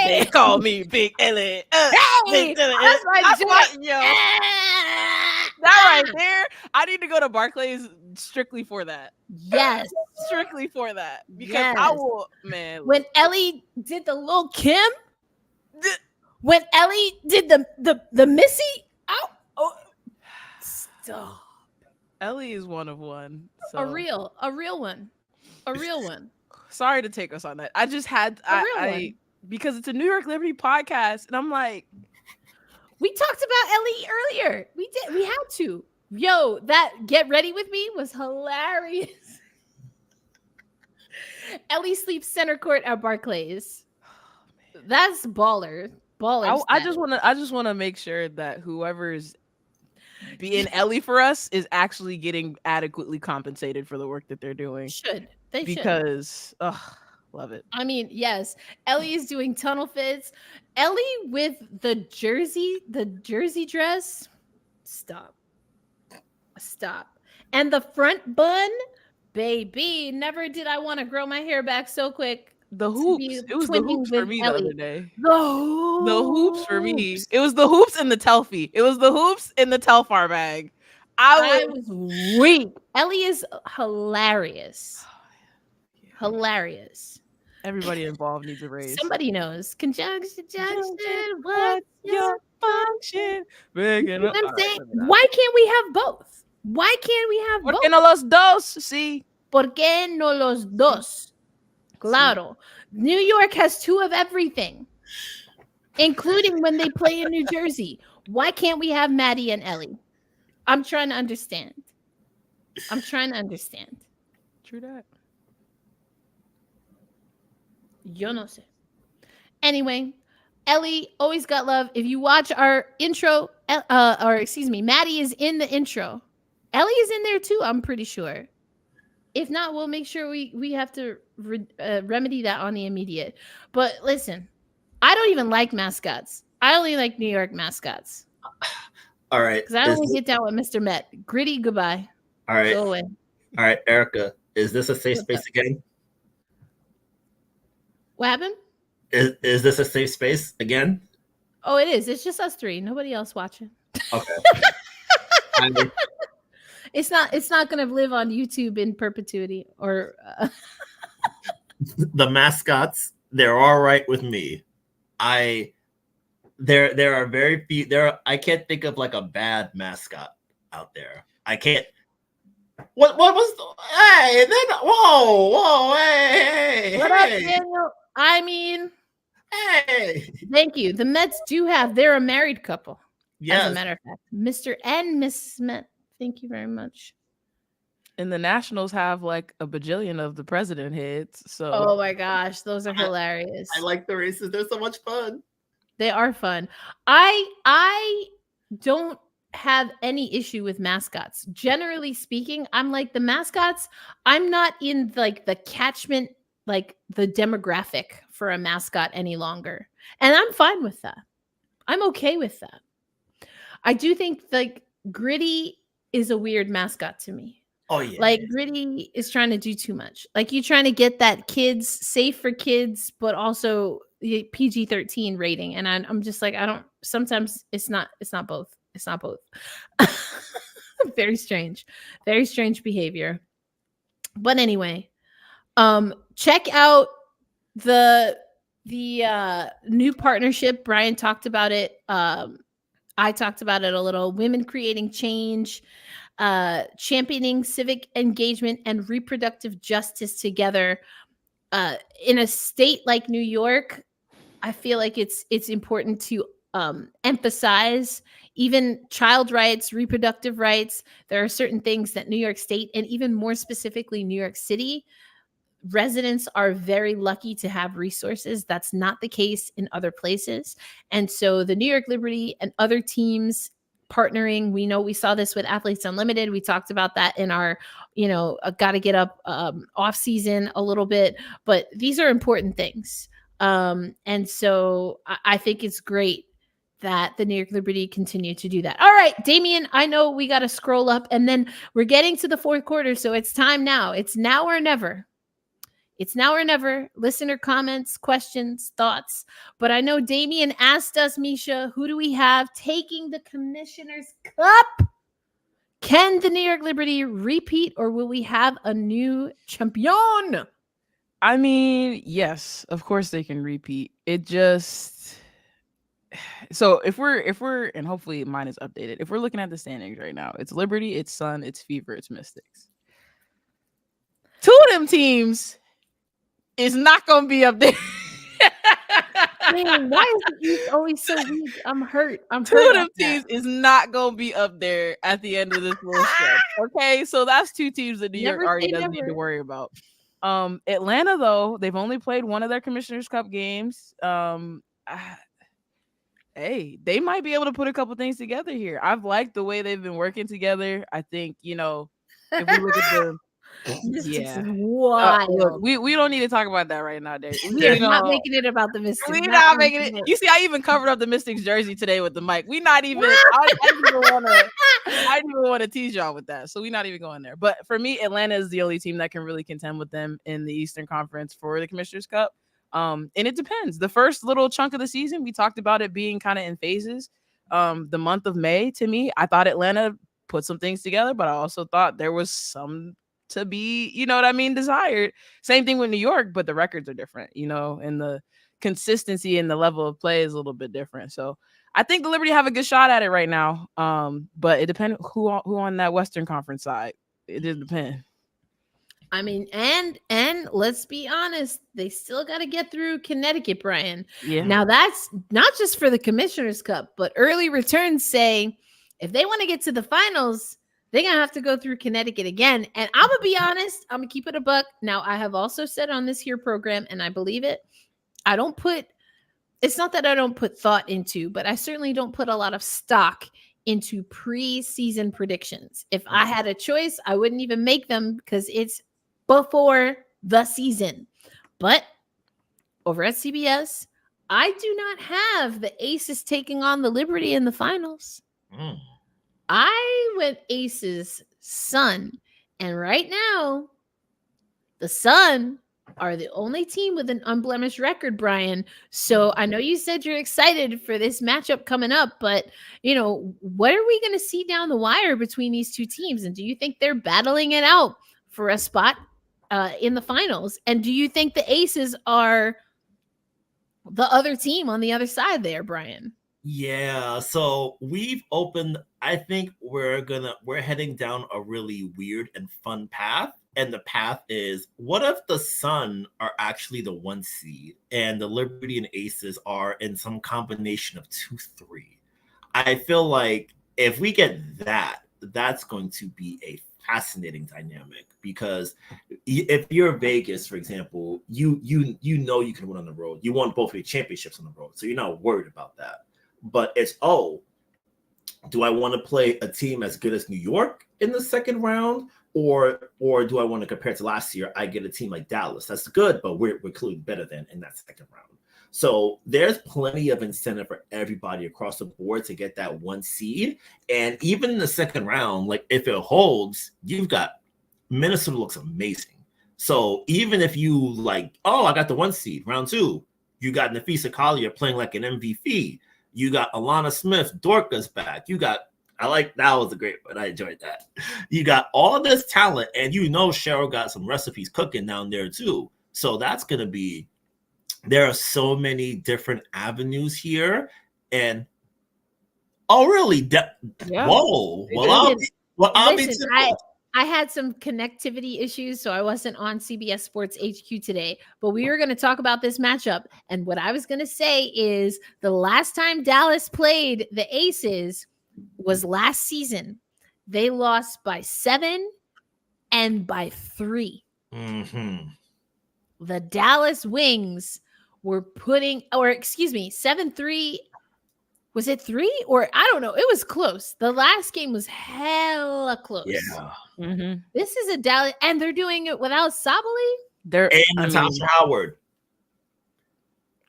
they call me Big Ellie. Hey, that's my joy. That right there. I need to go to Barclays strictly for that. Yes. Strictly for that. Because Yes. I will, man. When Ellie did the Lil Kim, when Ellie did the Missy, stop. Ellie is one of one. So. A real one. A real one. Sorry to take us on that. I just had I because it's a New York Liberty podcast, and I'm like, we talked about Ellie earlier. We had to. Yo, that Get Ready With Me was hilarious. Ellie sleeps center court at Barclays. That's baller. I just want to make sure that whoever's being Ellie for us is actually getting adequately compensated for the work that they're doing. They because love it. I mean, yes, Ellie is doing tunnel fits. Ellie with the jersey dress. Stop. And the front bun, baby. Never did I want to grow my hair back so quick. The hoops. It was the hoops for me Ellie. the other day. The hoops for me. It was the hoops and the Telfie. It was the hoops in the Telfar bag. I was weak. Ellie is hilarious. Hilarious. Everybody involved needs a raise. Somebody knows. Conjunction. What's your function? You know what I'm saying? Why can't we have both? Why can't we have both? ¿Por qué no los dos? Sí. ¿Por qué no los dos? Claro. New York has two of everything, including when they play in New Jersey. Why can't we have Maddie and Ellie? I'm trying to understand. True that. Yo no sé. Anyway, Ellie always got love. If you watch our intro, Maddie is in the intro. Ellie is in there too, I'm pretty sure. If not, we'll make sure we have to remedy that on the immediate. But listen, I don't even like mascots. I only like New York mascots. All right. Because I only get down with Mr. Met. Gritty, goodbye. All right. Go away. All right, Erica, is this a safe space again? What happened? Is this a safe space again? Oh, it is. It's just us three. Nobody else watching. Okay. It's not going to live on YouTube in perpetuity or the mascots, they're all right with me. There are very few I can't think of like a bad mascot out there. I can't. What was hey, then whoa, hey. What up, Daniel? I mean, hey. Thank you. The Mets they're a married couple. Yes. As a matter of fact, Mr. and Mrs. Met. Thank you very much. And the Nationals have like a bajillion of the president hits. So oh my gosh, those are hilarious. I like the races. They're so much fun. They are fun. I don't have any issue with mascots. Generally speaking, I'm like the mascots. I'm not in like the catchment, like the demographic for a mascot any longer. And I'm fine with that. I'm okay with that. I do think like Gritty is a weird mascot to me. Oh yeah. Like Gritty is trying to do too much. Like you're trying to get that kids safe for kids, but also PG-13 rating. And I'm just like, I don't, sometimes it's not both. It's not both. Very strange behavior. But anyway, check out the new partnership. Brian talked about it. I talked about it a little. Women Creating Change. championing civic engagement and reproductive justice together. In a state like New York, I feel like it's important to emphasize even child rights, reproductive rights. There are certain things that New York State, and even more specifically New York City, residents are very lucky to have resources. That's not the case in other places. And so the New York Liberty and other teams partnering, we know we saw this with Athletes Unlimited. We talked about that in our, got to get up off season a little bit, but these are important things. And so I think it's great that the New York Liberty continue to do that. All right, Damien, I know we got to scroll up, and then we're getting to the fourth quarter, so it's time now. It's now or never. It's now or never. Listener comments, questions, thoughts. But I know Damien asked us, Misha, who do we have taking the Commissioner's Cup? Can the New York Liberty repeat, or will we have a new champion? I mean, yes, of course they can repeat. It just, so if we're and hopefully mine is updated. If we're looking at the standings right now, it's Liberty, it's Sun, it's Fever, it's Mystics. 2 of them teams is not gonna be up there. Man, why is the East always so weak? I'm hurt. 2 of them teams is not gonna be up there at the end of this little stretch. Okay, so that's 2 teams that New York already doesn't need to worry about. Atlanta, though, they've only played one of their Commissioner's Cup games. Hey, they might be able to put a couple things together here. I've liked the way they've been working together. I think, if we look at the Mystics is wild. Look, we don't need to talk about that right now, Dave. We're not making it about the Mystics. We're not making it. You see, I even covered up the Mystics jersey today with the mic. We not even. I didn't even want to tease y'all with that, so we're not even going there. But for me, Atlanta is the only team that can really contend with them in the Eastern Conference for the Commissioner's Cup. And it depends. The first little chunk of the season, we talked about it being kind of in phases. The month of May, to me, I thought Atlanta put some things together, but I also thought there was some to be, desired. Same thing with New York, but the records are different, and the consistency and the level of play is a little bit different. So I think the Liberty have a good shot at it right now. But it depends who on that Western Conference side. It just depends. I mean, and let's be honest, they still got to get through Connecticut, Brian. Yeah. Now that's not just for the Commissioner's Cup, but early returns say if they want to get to the finals, they're going to have to go through Connecticut again. And I'm going to be honest. I'm going to keep it a buck. Now, I have also said on this here program, and I believe it, it's not that I don't put thought into, but I certainly don't put a lot of stock into preseason predictions. If I had a choice, I wouldn't even make them because it's before the season. But over at CBS, I do not have the Aces taking on the Liberty in the finals. I went Aces, Sun, and right now, the Sun are the only team with an unblemished record, Brian. So I know you said you're excited for this matchup coming up, but, what are we going to see down the wire between these 2 teams? And do you think they're battling it out for a spot in the finals? And do you think the Aces are the other team on the other side there, Brian? Yeah, so we've opened, I think we're heading down a really weird and fun path. And the path is, what if the Sun are actually the 1 seed and the Liberty and Aces are in some combination of 2-3? I feel like if we get that, that's going to be a fascinating dynamic, because if you're Vegas, for example, you know you can win on the road. You won both of your championships on the road, so you're not worried about that. But it's, do I want to play a team as good as New York in the second round, or do I want to compare to last year? I get a team like Dallas that's good, but we're clearly better than in that second round. So there's plenty of incentive for everybody across the board to get that 1 seed. And even in the second round, like if it holds, you've got Minnesota looks amazing. So even if you I got the 1 seed, round 2, you got Nafisa Collier playing like an MVP. You got Alana Smith, Dorca's back. That was a great one. I enjoyed that. You got all this talent, and Cheryl got some recipes cooking down there too. So that's going to be, there are so many different avenues here. And, really? Yeah. Whoa. Well, Well, I'll be Listen, too. I had some connectivity issues, so I wasn't on CBS Sports HQ today. But we were going to talk about this matchup, and what I was going to say is the last time Dallas played the Aces was last season. They lost by 7 and by 3. Mm-hmm. The Dallas Wings were 7-3. Was it 3 or I don't know? It was close. The last game was hella close. Yeah. Mm-hmm. This is a Dallas, and they're doing it without Sabali. And Natasha Howard.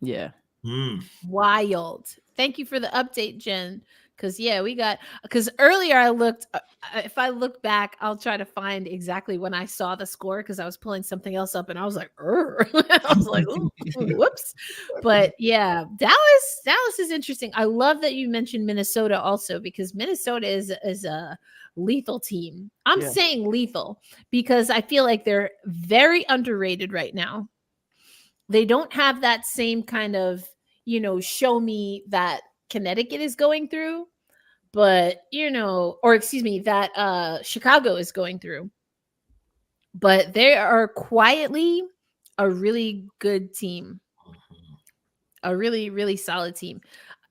Yeah. Wild. Thank you for the update, Jen. Because earlier I looked. If I look back, I'll try to find exactly when I saw the score because I was pulling something else up and I was like, I was like, ooh, whoops. But yeah, Dallas is interesting. I love that you mentioned Minnesota also because Minnesota is a lethal team. I'm saying lethal because I feel like they're very underrated right now. They don't have that same kind of, show me that Connecticut is going through, but that Chicago is going through. But they are quietly a really good team. A really, really solid team.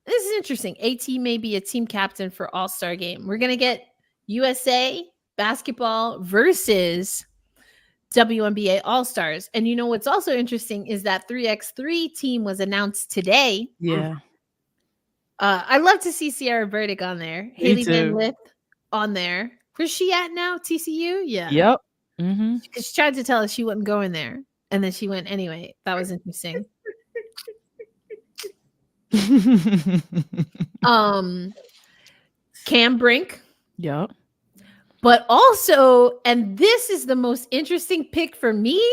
This is interesting. AT may be a team captain for All-Star game. We're going to get USA basketball versus WNBA All-Stars. And what's also interesting is that 3x3 team was announced today. Yeah. I love to see Sierra Burdick on there. Haley Van Lith on there. Where's she at now? TCU? Yeah. Yep. Mm-hmm. She tried to tell us she wasn't going there. And then she went anyway. That was interesting. Cam Brink. Yep. But also, and this is the most interesting pick for me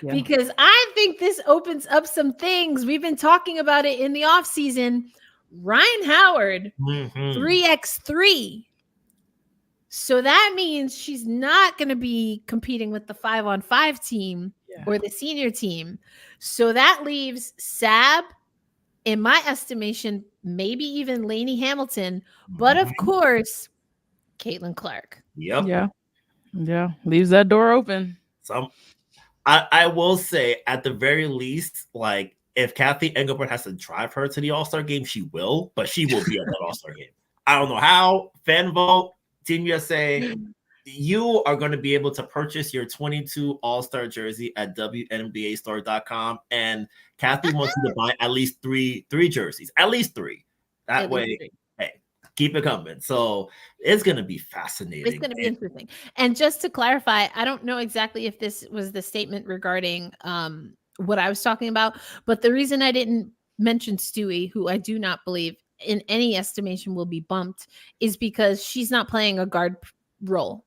because I think this opens up some things. We've been talking about it in the offseason. Ryan Howard, 3x3. So that means she's not going to be competing with the 5-on-5 team or the senior team. So that leaves Sab, in my estimation, maybe even Lainey Hamilton, but of course, Caitlin Clark. Yep. Yeah. Leaves that door open. So I will say, at the very least, like, if Kathy Engelbert has to drive her to the All-Star game, she will, but she will be at that All-Star game. I don't know how. Fan vote, Team USA, you are going to be able to purchase your 22 All-Star jersey at WNBAstore.com, and Kathy wants you to buy at least three jerseys, at least 3. That way, hey, keep it coming. So it's going to be fascinating. It's going to be interesting. And just to clarify, I don't know exactly if this was the statement regarding what I was talking about, but the reason I didn't mention Stewie, who I do not believe in any estimation will be bumped, is because she's not playing a guard role.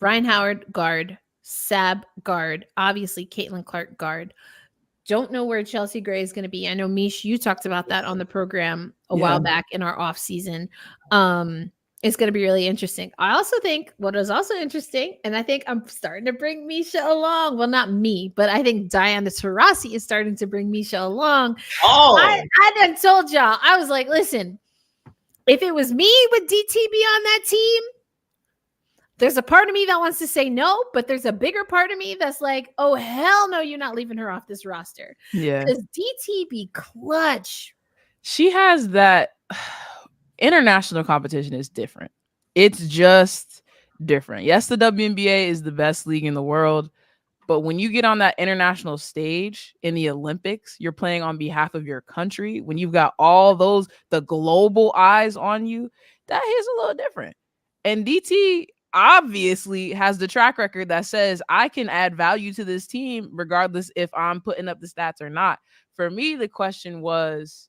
Ryan Howard, guard. Sab, guard. Obviously, Caitlin Clark, guard. Don't know where Chelsea Gray is going to be. I know, Misha, you talked about that on the program a while back in our off season. It's going to be really interesting. I also think what is also interesting, and I think I'm starting to bring Misha along. Well, not me, but I think Diana Taurasi is starting to bring Misha along. I done told y'all. I was like, listen, if it was me with DTB on that team, there's a part of me that wants to say no, but there's a bigger part of me that's like, oh, hell no, you're not leaving her off this roster. Yeah. Because DTB clutch. She has that. International competition is different. It's just different. Yes, the WNBA is the best league in the world, but when you get on that international stage in the Olympics, you're playing on behalf of your country. When you've got all the global eyes on you, that hits a little different. And DT obviously has the track record that says I can add value to this team regardless if I'm putting up the stats or not. For me, the question was,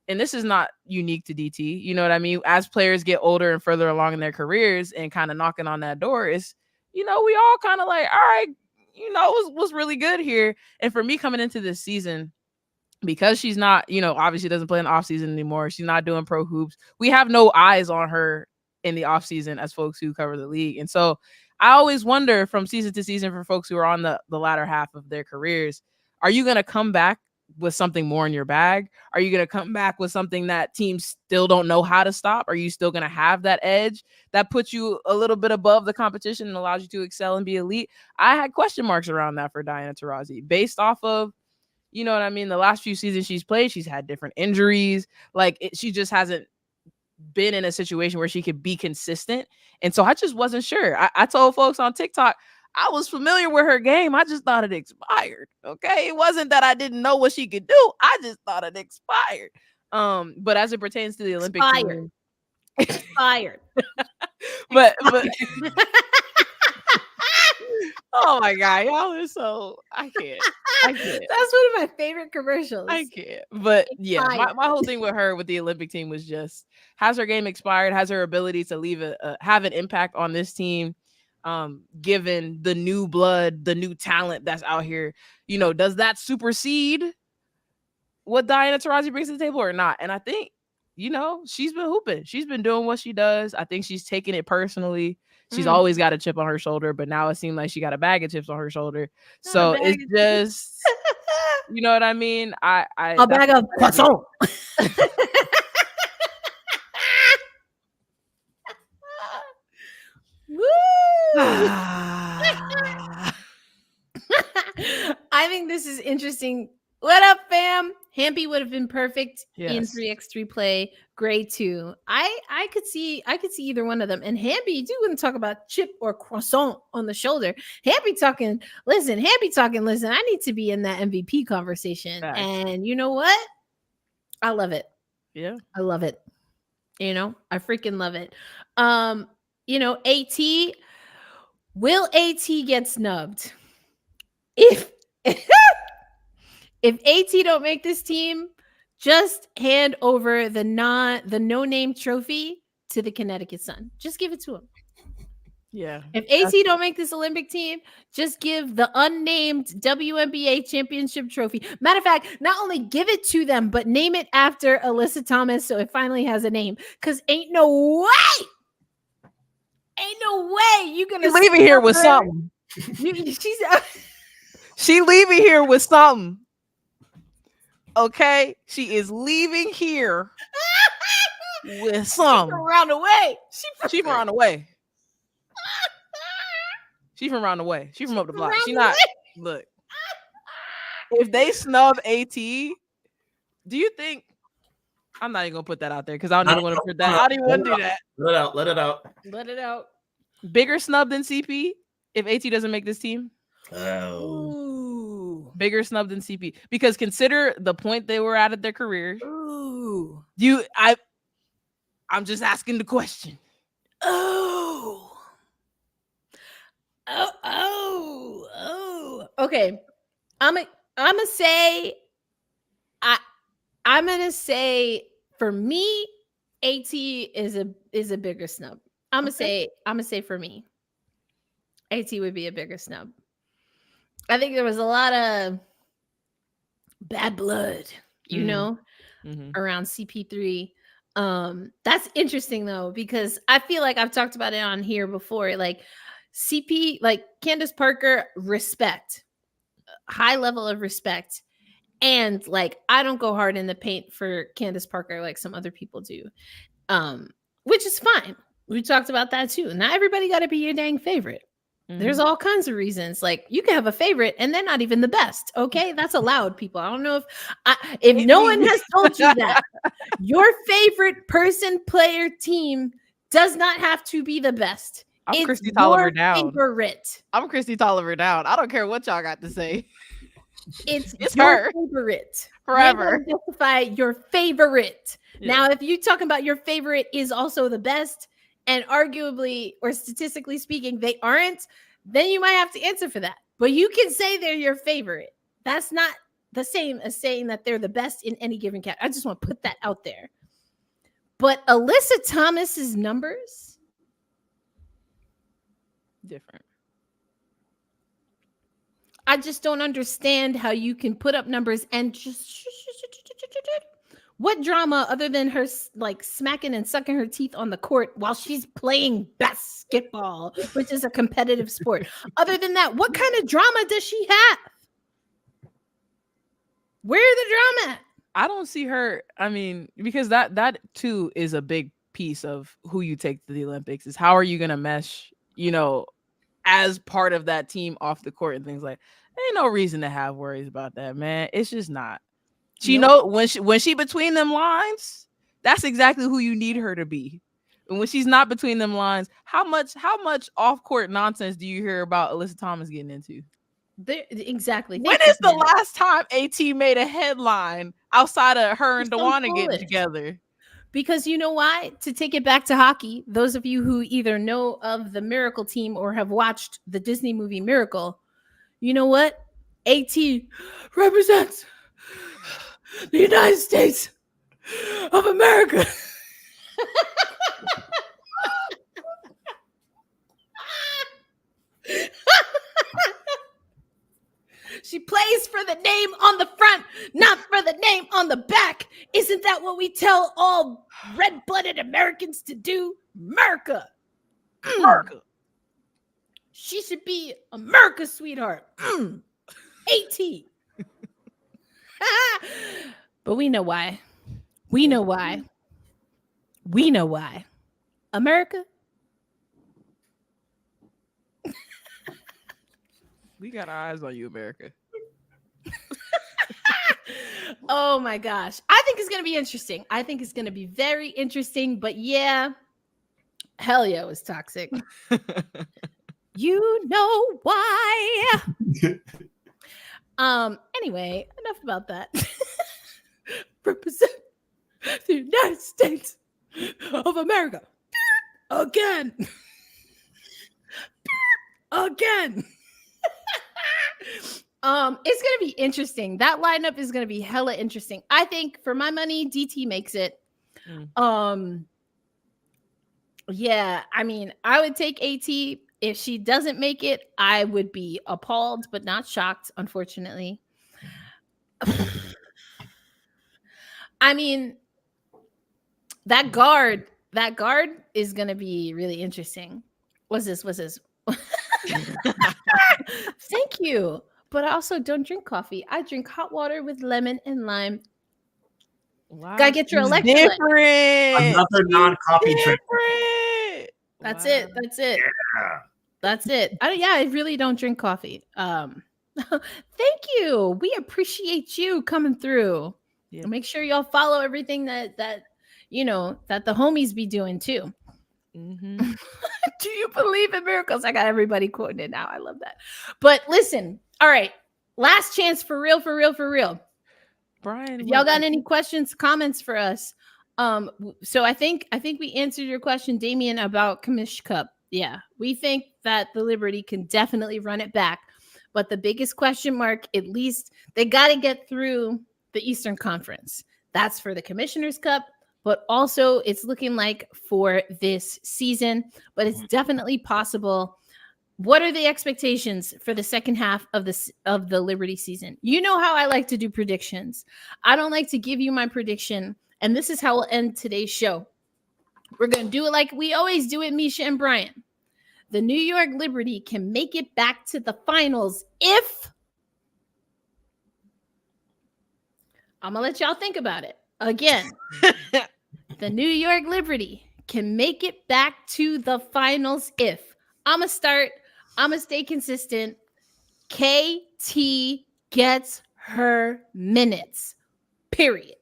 and this is not unique to DT, you know what I mean? As players get older and further along in their careers and kind of knocking on that door is, we all kind of like, all right, was really good here. And for me coming into this season, because she's not, obviously doesn't play in the off season anymore. She's not doing pro hoops. We have no eyes on her in the off season as folks who cover the league. And so I always wonder from season to season for folks who are on the latter half of their careers, are you going to come back with something more in your bag? Are you going to come back with something that teams still don't know how to stop? Are you still going to have that edge that puts you a little bit above the competition and allows you to excel and be elite? I had question marks around that for Diana Taurasi based off of, you know what I mean? The last few seasons she's played, she's had different injuries. Like she just hasn't been in a situation where she could be consistent. And so I just wasn't sure. I told folks on TikTok, I was familiar with her game. I just thought it expired. Okay. It wasn't that I didn't know what she could do. I just thought it expired. But as it pertains to the Olympic team, Expired. but oh my God, y'all are so I can't. That's one of my favorite commercials. I can't. But yeah, my whole thing with her with the Olympic team was just, has her game expired? Has her ability to leave have an impact on this team? Given the new blood, the new talent that's out here, you know, does that supersede what Diana Taurasi brings to the table or not? And I think, you know, she's been hooping. She's been doing what she does. I think she's taking it personally. She's always got a chip on her shoulder, but now it seems like she got a bag of chips on her shoulder. So it's just, you know what I mean? A bag of croissant. I think this is interesting. What up, fam? Hampy would have been perfect in 3x3 play. Gray too. I could see either one of them. And Hampy, you wouldn't talk about chip or croissant on the shoulder. Hampy talking, listen, I need to be in that MVP conversation. Right. And you know what? I love it. Yeah. I love it. You know, I freaking love it. You know, will AT get snubbed? If AT don't make this team, just hand over the no-name trophy to the Connecticut Sun. Just give it to him. Yeah. If AT don't make this Olympic team, just give the unnamed WNBA championship trophy. Matter of fact, not only give it to them, but name it after Alyssa Thomas so it finally has a name. Because ain't no way you're going to leave it here with something. She leaving here with something. Okay? She is leaving here with something. She from around the way. She from around the way. She from around the way. She from up the block. She not. Look. If they snub AT, do you think? I'm not even gonna put that out there because I don't even want to put that. I don't even want to do that. Let it out. Let it out. Bigger snub than CP if AT doesn't make this team. Oh. Ooh. Bigger snub than CP because consider the point they were at their career. Ooh. I'm just asking the question. Oh. Okay. I'm gonna say for me, AT is a bigger snub. I'm gonna say for me, AT would be a bigger snub. I think there was a lot of bad blood, you know, around CP3. That's interesting though, because I feel like I've talked about it on here before. Like CP, like Candace Parker, respect, high level of respect. And like, I don't go hard in the paint for Candace Parker like some other people do, which is fine. We talked about that too. Not everybody got to be your dang favorite. There's all kinds of reasons. Like you can have a favorite and they're not even the best. Okay. That's allowed, people. I don't know if no one has told you that your favorite person, player, team does not have to be the best. I'm Christy Tolliver down. Favorite. I'm Christy Tolliver down. I don't care what y'all got to say. It's your her favorite forever. Justify your favorite. Yeah. Now, if you're talking about your favorite is also the best, and arguably or statistically speaking, they aren't, then you might have to answer for that. But you can say they're your favorite. That's not the same as saying that they're the best in any given category. I just want to put that out there. But Alyssa Thomas's numbers, different. I just don't understand how you can put up numbers and just what drama other than her like smacking and sucking her teeth on the court while she's playing basketball, which is a competitive sport. Other than that, what kind of drama does she have? Where the drama at? I don't see her. I mean, because that too is a big piece of who you take to the Olympics, is how are you gonna mesh, as part of that team off the court and things like. Ain't no reason to have worries about that, man. It's just not. She know when she between them lines, that's exactly who you need her to be. And when she's not between them lines, how much off court nonsense do you hear about Alyssa Thomas getting into? Exactly. When is the last time AT made a headline outside of her and Dawana getting together? Because you know why? To take it back to hockey, those of you who either know of the Miracle team or have watched the Disney movie Miracle, you know what? AT represents the United States of America. She plays for the name on the front, not for the name on the back. Isn't that what we tell all red-blooded Americans to do? America. America. She should be America's sweetheart. AT. But we know why. We know why. We know why. America. We got our eyes on you, America. Oh my gosh. I think it's going to be interesting. I think it's going to be very interesting. But yeah, hell yeah, it was toxic. You know why. Anyway, enough about that. Represent the United States of America. Again. Again. It's gonna be interesting. That lineup is gonna be hella interesting. I think for my money, DT makes it. Yeah, I mean, I would take AT. If she doesn't make it, I would be appalled, but not shocked, unfortunately. I mean, that guard is gonna be really interesting. What's this? Thank you. But I also don't drink coffee. I drink hot water with lemon and lime. Wow. Gotta get your electrolyte. Another non-coffee drink. That's it. Yeah. That's it. I really don't drink coffee. Thank you. We appreciate you coming through. Yeah. Make sure y'all follow everything that the homies be doing too. Mm-hmm. Do you believe in miracles? I got everybody quoting it now. I love that. But listen, all right. Last chance for real. Brian, if y'all got any questions, comments for us? So I think we answered your question, Damien, about Commish Cup. Yeah, we think that the Liberty can definitely run it back. But the biggest question mark, at least they got to get through the Eastern Conference. That's for the Commissioner's Cup. But also it's looking like for this season, but it's definitely possible. What are the expectations for the second half of the Liberty season? You know how I like to do predictions. I don't like to give you my prediction, and this is how we'll end today's show. We're going to do it like we always do it, Misha and Brian. The New York Liberty can make it back to the finals if... I'm going to let y'all think about it. Again, the New York Liberty can make it back to the finals if I'm going to stay consistent. KT gets her minutes, period.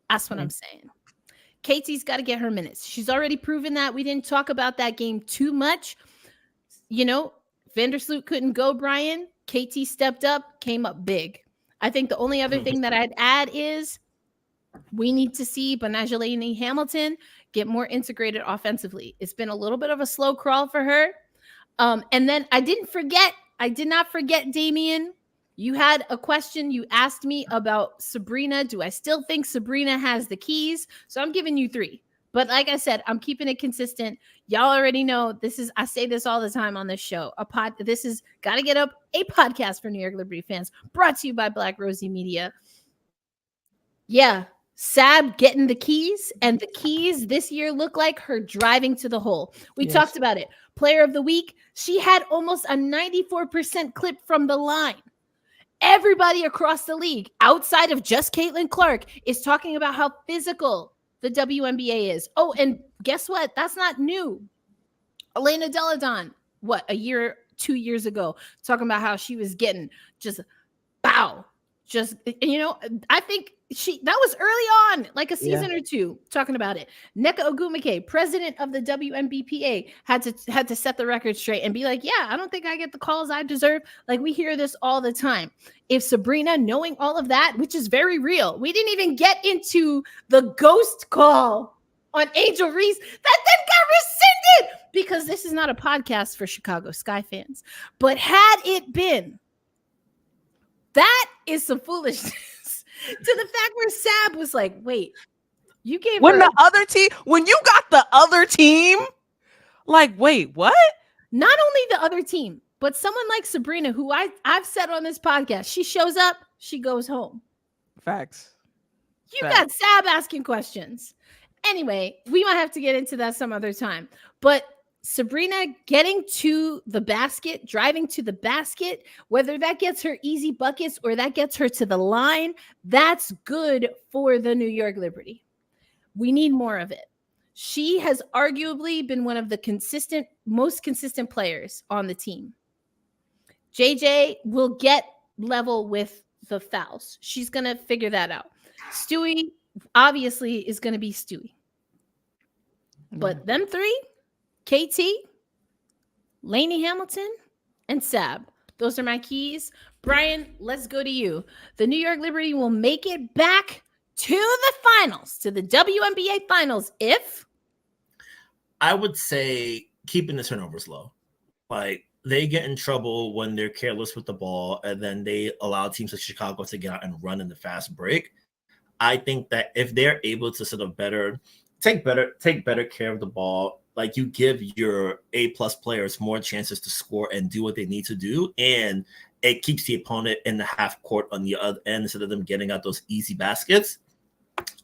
That's what I'm saying. KT's got to get her minutes. She's already proven that. We didn't talk about that game too much. Vandersloot couldn't go, Brian. KT stepped up, came up big. I think the only other thing that I'd add is we need to see Banajalaini Hamilton get more integrated offensively. It's been a little bit of a slow crawl for her. And then I did not forget, Damien, you had a question. You asked me about Sabrina. Do I still think Sabrina has the keys? So I'm giving you 3. But like I said, I'm keeping it consistent. Y'all already know I say this all the time on this show. This is Gotta Get Up, a podcast for New York Liberty fans, brought to you by Black Rosie Media. Yeah, Sab getting the keys, and the keys this year look like her driving to the hole. We talked about it. Player of the week, she had almost a 94% clip from the line. everybody across the league, outside of just Caitlin Clark, is talking about how physical the WNBA is. Oh, and guess what? That's not new. Elena Deladon, what, 2 years ago, talking about how she was getting just I think that was early on, like a season or two, talking about it. Nneka Ogwumike, president of the WNBPA, had to set the record straight and be like, yeah, I don't think I get the calls I deserve. Like, we hear this all the time. If Sabrina, knowing all of that, which is very real, we didn't even get into the ghost call on Angel Reese that then got rescinded, because this is not a podcast for Chicago Sky fans. But had it been, that is some foolishness. To the fact where Sab was like, wait, you gave when her when you got the other team, like, wait, what? Not only the other team, but someone like Sabrina, who I've said on this podcast, she shows up, she goes home. Facts. You got Sab asking questions. Anyway, we might have to get into that some other time. But Sabrina getting to the basket, driving to the basket, whether that gets her easy buckets or that gets her to the line, that's good for the New York Liberty. We need more of it. She has arguably been one of the most consistent players on the team. JJ will get level with the fouls. She's going to figure that out. Stewie obviously is going to be Stewie. But them three, KT, Lainey Hamilton, and Sab. Those are my keys. Brian, let's go to you. The New York Liberty will make it back to the finals, to the WNBA finals, if? I would say keeping the turnovers low. Like, they get in trouble when they're careless with the ball, and then they allow teams like Chicago to get out and run in the fast break. I think that if they're able to sort of take better care of the ball, like, you give your A-plus players more chances to score and do what they need to do, and it keeps the opponent in the half court on the other end instead of them getting out those easy baskets.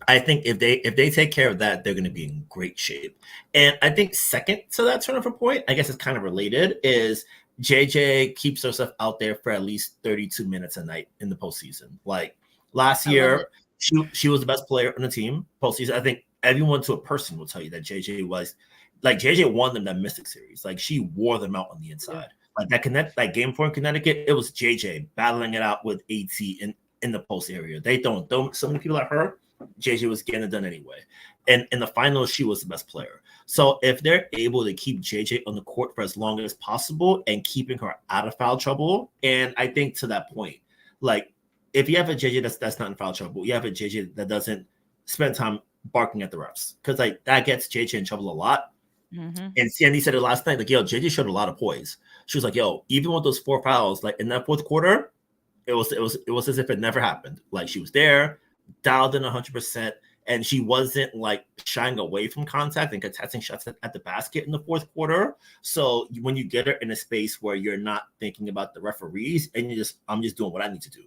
I think if they take care of that, they're going to be in great shape. And I think second to that turnover point, I guess it's kind of related, is JJ keeps herself out there for at least 32 minutes a night in the postseason. Like, last year, she was the best player on the team postseason. I think everyone to a person will tell you that JJ won them that Mystic series. Like, she wore them out on the inside. Like game 4 in Connecticut, it was JJ battling it out with AT in the post area. They don't so many people like her. JJ was getting it done anyway. And in the finals, she was the best player. So if they're able to keep JJ on the court for as long as possible and keeping her out of foul trouble, and I think to that point, like, if you have a JJ that's not in foul trouble, you have a JJ that doesn't spend time barking at the refs, because like that gets JJ in trouble a lot. Mm-hmm. And Sandy said it last night, like, yo, JJ showed a lot of poise. She was like, yo, even with those 4 fouls, like in that fourth quarter, it was as if it never happened. Like, she was there, dialed in 100%, and she wasn't like shying away from contact and contesting shots at the basket in the fourth quarter. So when you get her in a space where you're not thinking about the referees and I'm just doing what I need to do,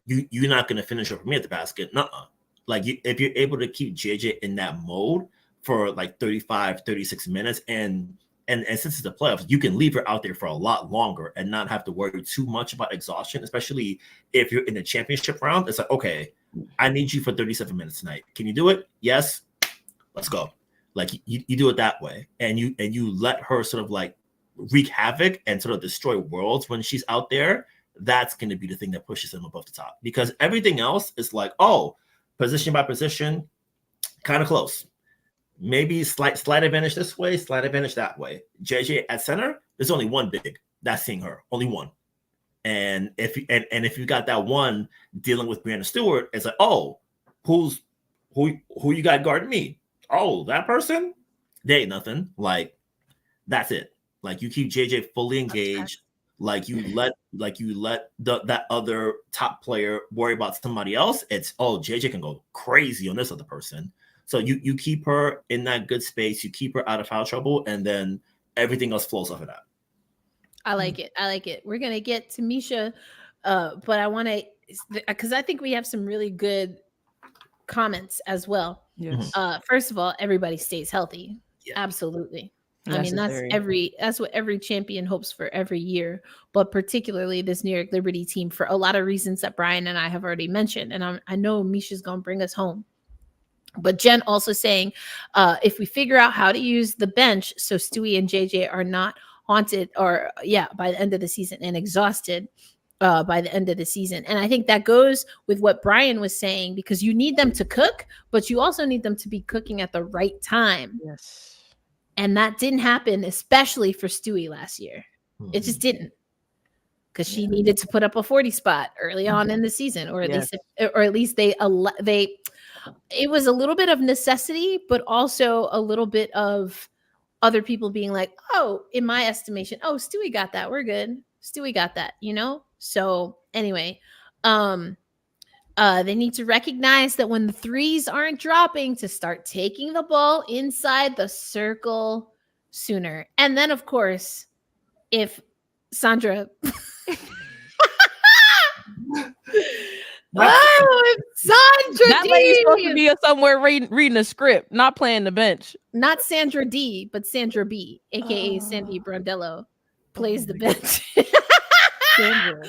you're not going to finish up for me at the basket. Nuh-uh. Like, if you're able to keep JJ in that mode for like 35, 36 minutes, and since it's the playoffs, you can leave her out there for a lot longer and not have to worry too much about exhaustion, especially if you're in the championship round. It's like, okay, I need you for 37 minutes tonight. Can you do it? Yes. Let's go. Like, you do it that way. And you let her sort of like wreak havoc and sort of destroy worlds when she's out there. That's going to be the thing that pushes them above the top, because everything else is like, oh, position by position, kind of close. Maybe slight advantage this way, slight advantage that way. JJ at center, there's only one big that's seeing her, only one. And if you got that one dealing with Brianna Stewart, it's like, oh, who you got guarding me? Oh, that person? They ain't nothing. Like, that's it. Like, you keep JJ fully engaged. Like, you let that other top player worry about somebody else. It's, oh, JJ can go crazy on this other person. So you keep her in that good space, you keep her out of foul trouble, and then everything else flows off of that. I like it. We're gonna get to Misha, but I want to, because I think we have some really good comments as well. Yes. First of all, everybody stays healthy. Yeah. Absolutely. I mean, Necessary. that's what every champion hopes for every year, but particularly this New York Liberty team for a lot of reasons that Brian and I have already mentioned. And I know Misha's going to bring us home. But Jen also saying, if we figure out how to use the bench so Stewie and JJ are not haunted or by the end of the season and exhausted by the end of the season. And I think that goes with what Brian was saying, because you need them to cook, but you also need them to be cooking at the right time. Yes. And that didn't happen, especially for Stewie last year. It just didn't, because she needed to put up a 40 spot early on in the season, or at least they it was a little bit of necessity, but also a little bit of other people being like, oh, in my estimation, oh, Stewie got that. We're good. Stewie got that, you know? So anyway, they need to recognize that when the threes aren't dropping, to start taking the ball inside the circle sooner. And then, of course, if Sandra... if Sandra That D. lady's supposed to be somewhere reading a script, not playing the bench. Not Sandra D, but Sandra B, aka Sandy Brondello, plays the bench. Sandra.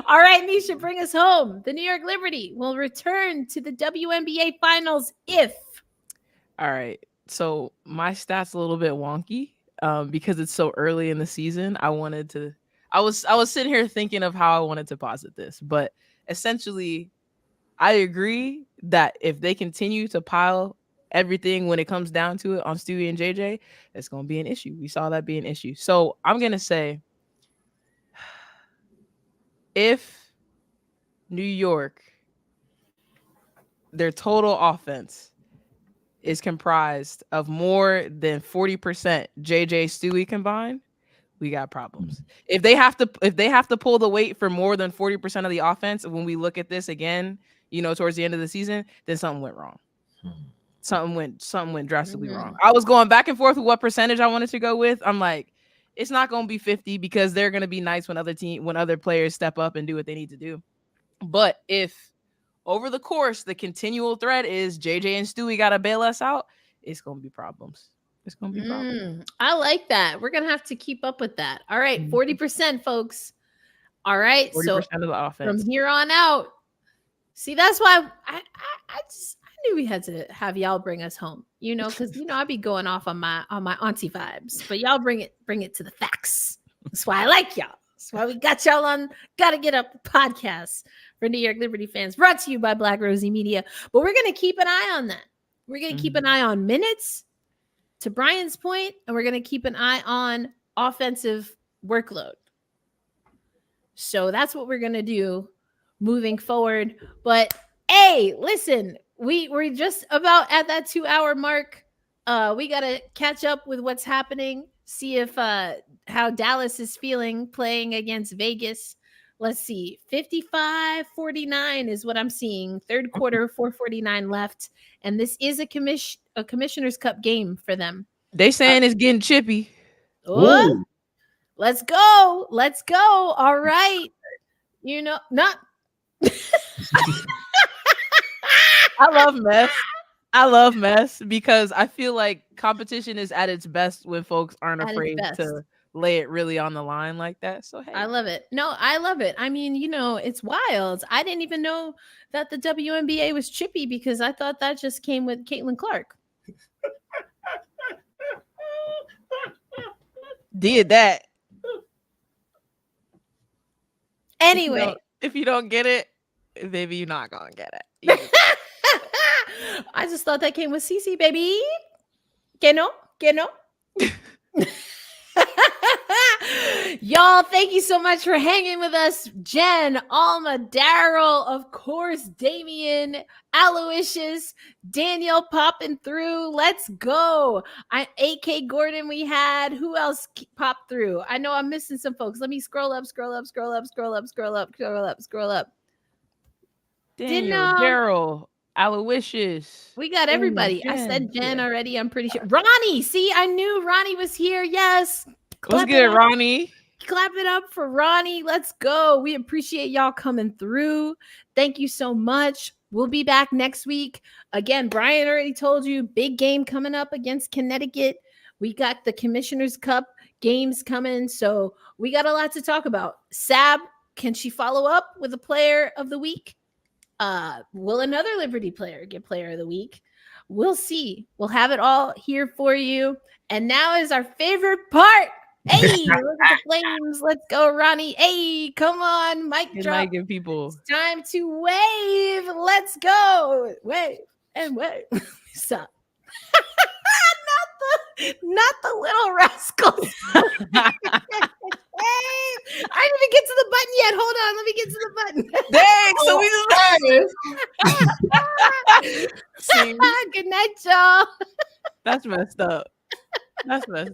All right, Misha, bring us home. The New York Liberty will return to the WNBA finals if. All right. So my stats a little bit wonky because it's so early in the season. I was sitting here thinking of how I wanted to posit this, but essentially I agree that if they continue to pile everything when it comes down to it on Stewie and JJ, it's going to be an issue. We saw that be an issue. So I'm going to say, if New York, their total offense is comprised of more than 40% JJ Stewie combined, we got problems. If they have to pull the weight for more than 40% of the offense, when we look at this again, towards the end of the season, then something went wrong. Something went drastically wrong. I was going back and forth with what percentage I wanted to go with. I'm like, it's not going to be 50 because they're going to be nice when other players step up and do what they need to do. But if over the course, the continual thread is JJ and Stewie got to bail us out, it's going to be problems. It's going to be problems. I like that. We're going to have to keep up with that. All right, 40%, folks. All right, 40% so of the offense. from here on out, see, that's why I knew we had to have y'all bring us home, because I'd be going off on my auntie vibes, but y'all bring it to the facts. That's why I like y'all. That's why we got y'all on Gotta Get Up podcast for New York Liberty fans, brought to you by Black Rosie Media. But we're gonna keep an eye on that. We're gonna keep an eye on minutes, to Brian's point, and we're gonna keep an eye on offensive workload. So that's what we're gonna do moving forward. But hey, listen, we're just about at that 2-hour mark. We gotta catch up with what's happening, see if how Dallas is feeling playing against Vegas. Let's see, 55-49 is what I'm seeing. Third quarter, 4:49 left, and this is a Commissioner's Cup game for them. They saying it's getting chippy. Oh, let's go. All right. Not. I love mess because I feel like competition is at its best when folks aren't afraid to lay it really on the line like that. So hey, I love it. No, I love it. I mean, it's wild. I didn't even know that the WNBA was chippy because I thought that just came with Caitlin Clark. Did that. Anyway, if you don't get it, maybe you're not gonna get it. I just thought that came with CC, baby. Que no? Y'all, thank you so much for hanging with us. Jen, Alma, Daryl, of course, Damien, Aloysius, Daniel popping through. Let's go. AK Gordon we had. Who else popped through? I know I'm missing some folks. Let me scroll up. Daniel, Daryl, Aloysius. We got everybody. I said Jen already. I'm pretty sure. Ronnie. See, I knew Ronnie was here. Yes. Let's get it, Ronnie. Clap it up for Ronnie. Let's go. We appreciate y'all coming through. Thank you so much. We'll be back next week. Again, Brian already told you, big game coming up against Connecticut. We got the Commissioner's Cup games coming, so we got a lot to talk about. Sab, can she follow up with a player of the week? Will another Liberty player get player of the week? We'll see. We'll have it all here for you. And now is our favorite part. Hey, look at the flames. Let's go, Ronnie. Hey, come on, mic Good drop. night, good people. It's time to wave. Let's go. Wave and wave. Stop. Not the little rascals. Hey, I didn't even get to the button yet. Hold on, let me get to the button. Dang, so we just Good night, y'all. that's messed up. That's messed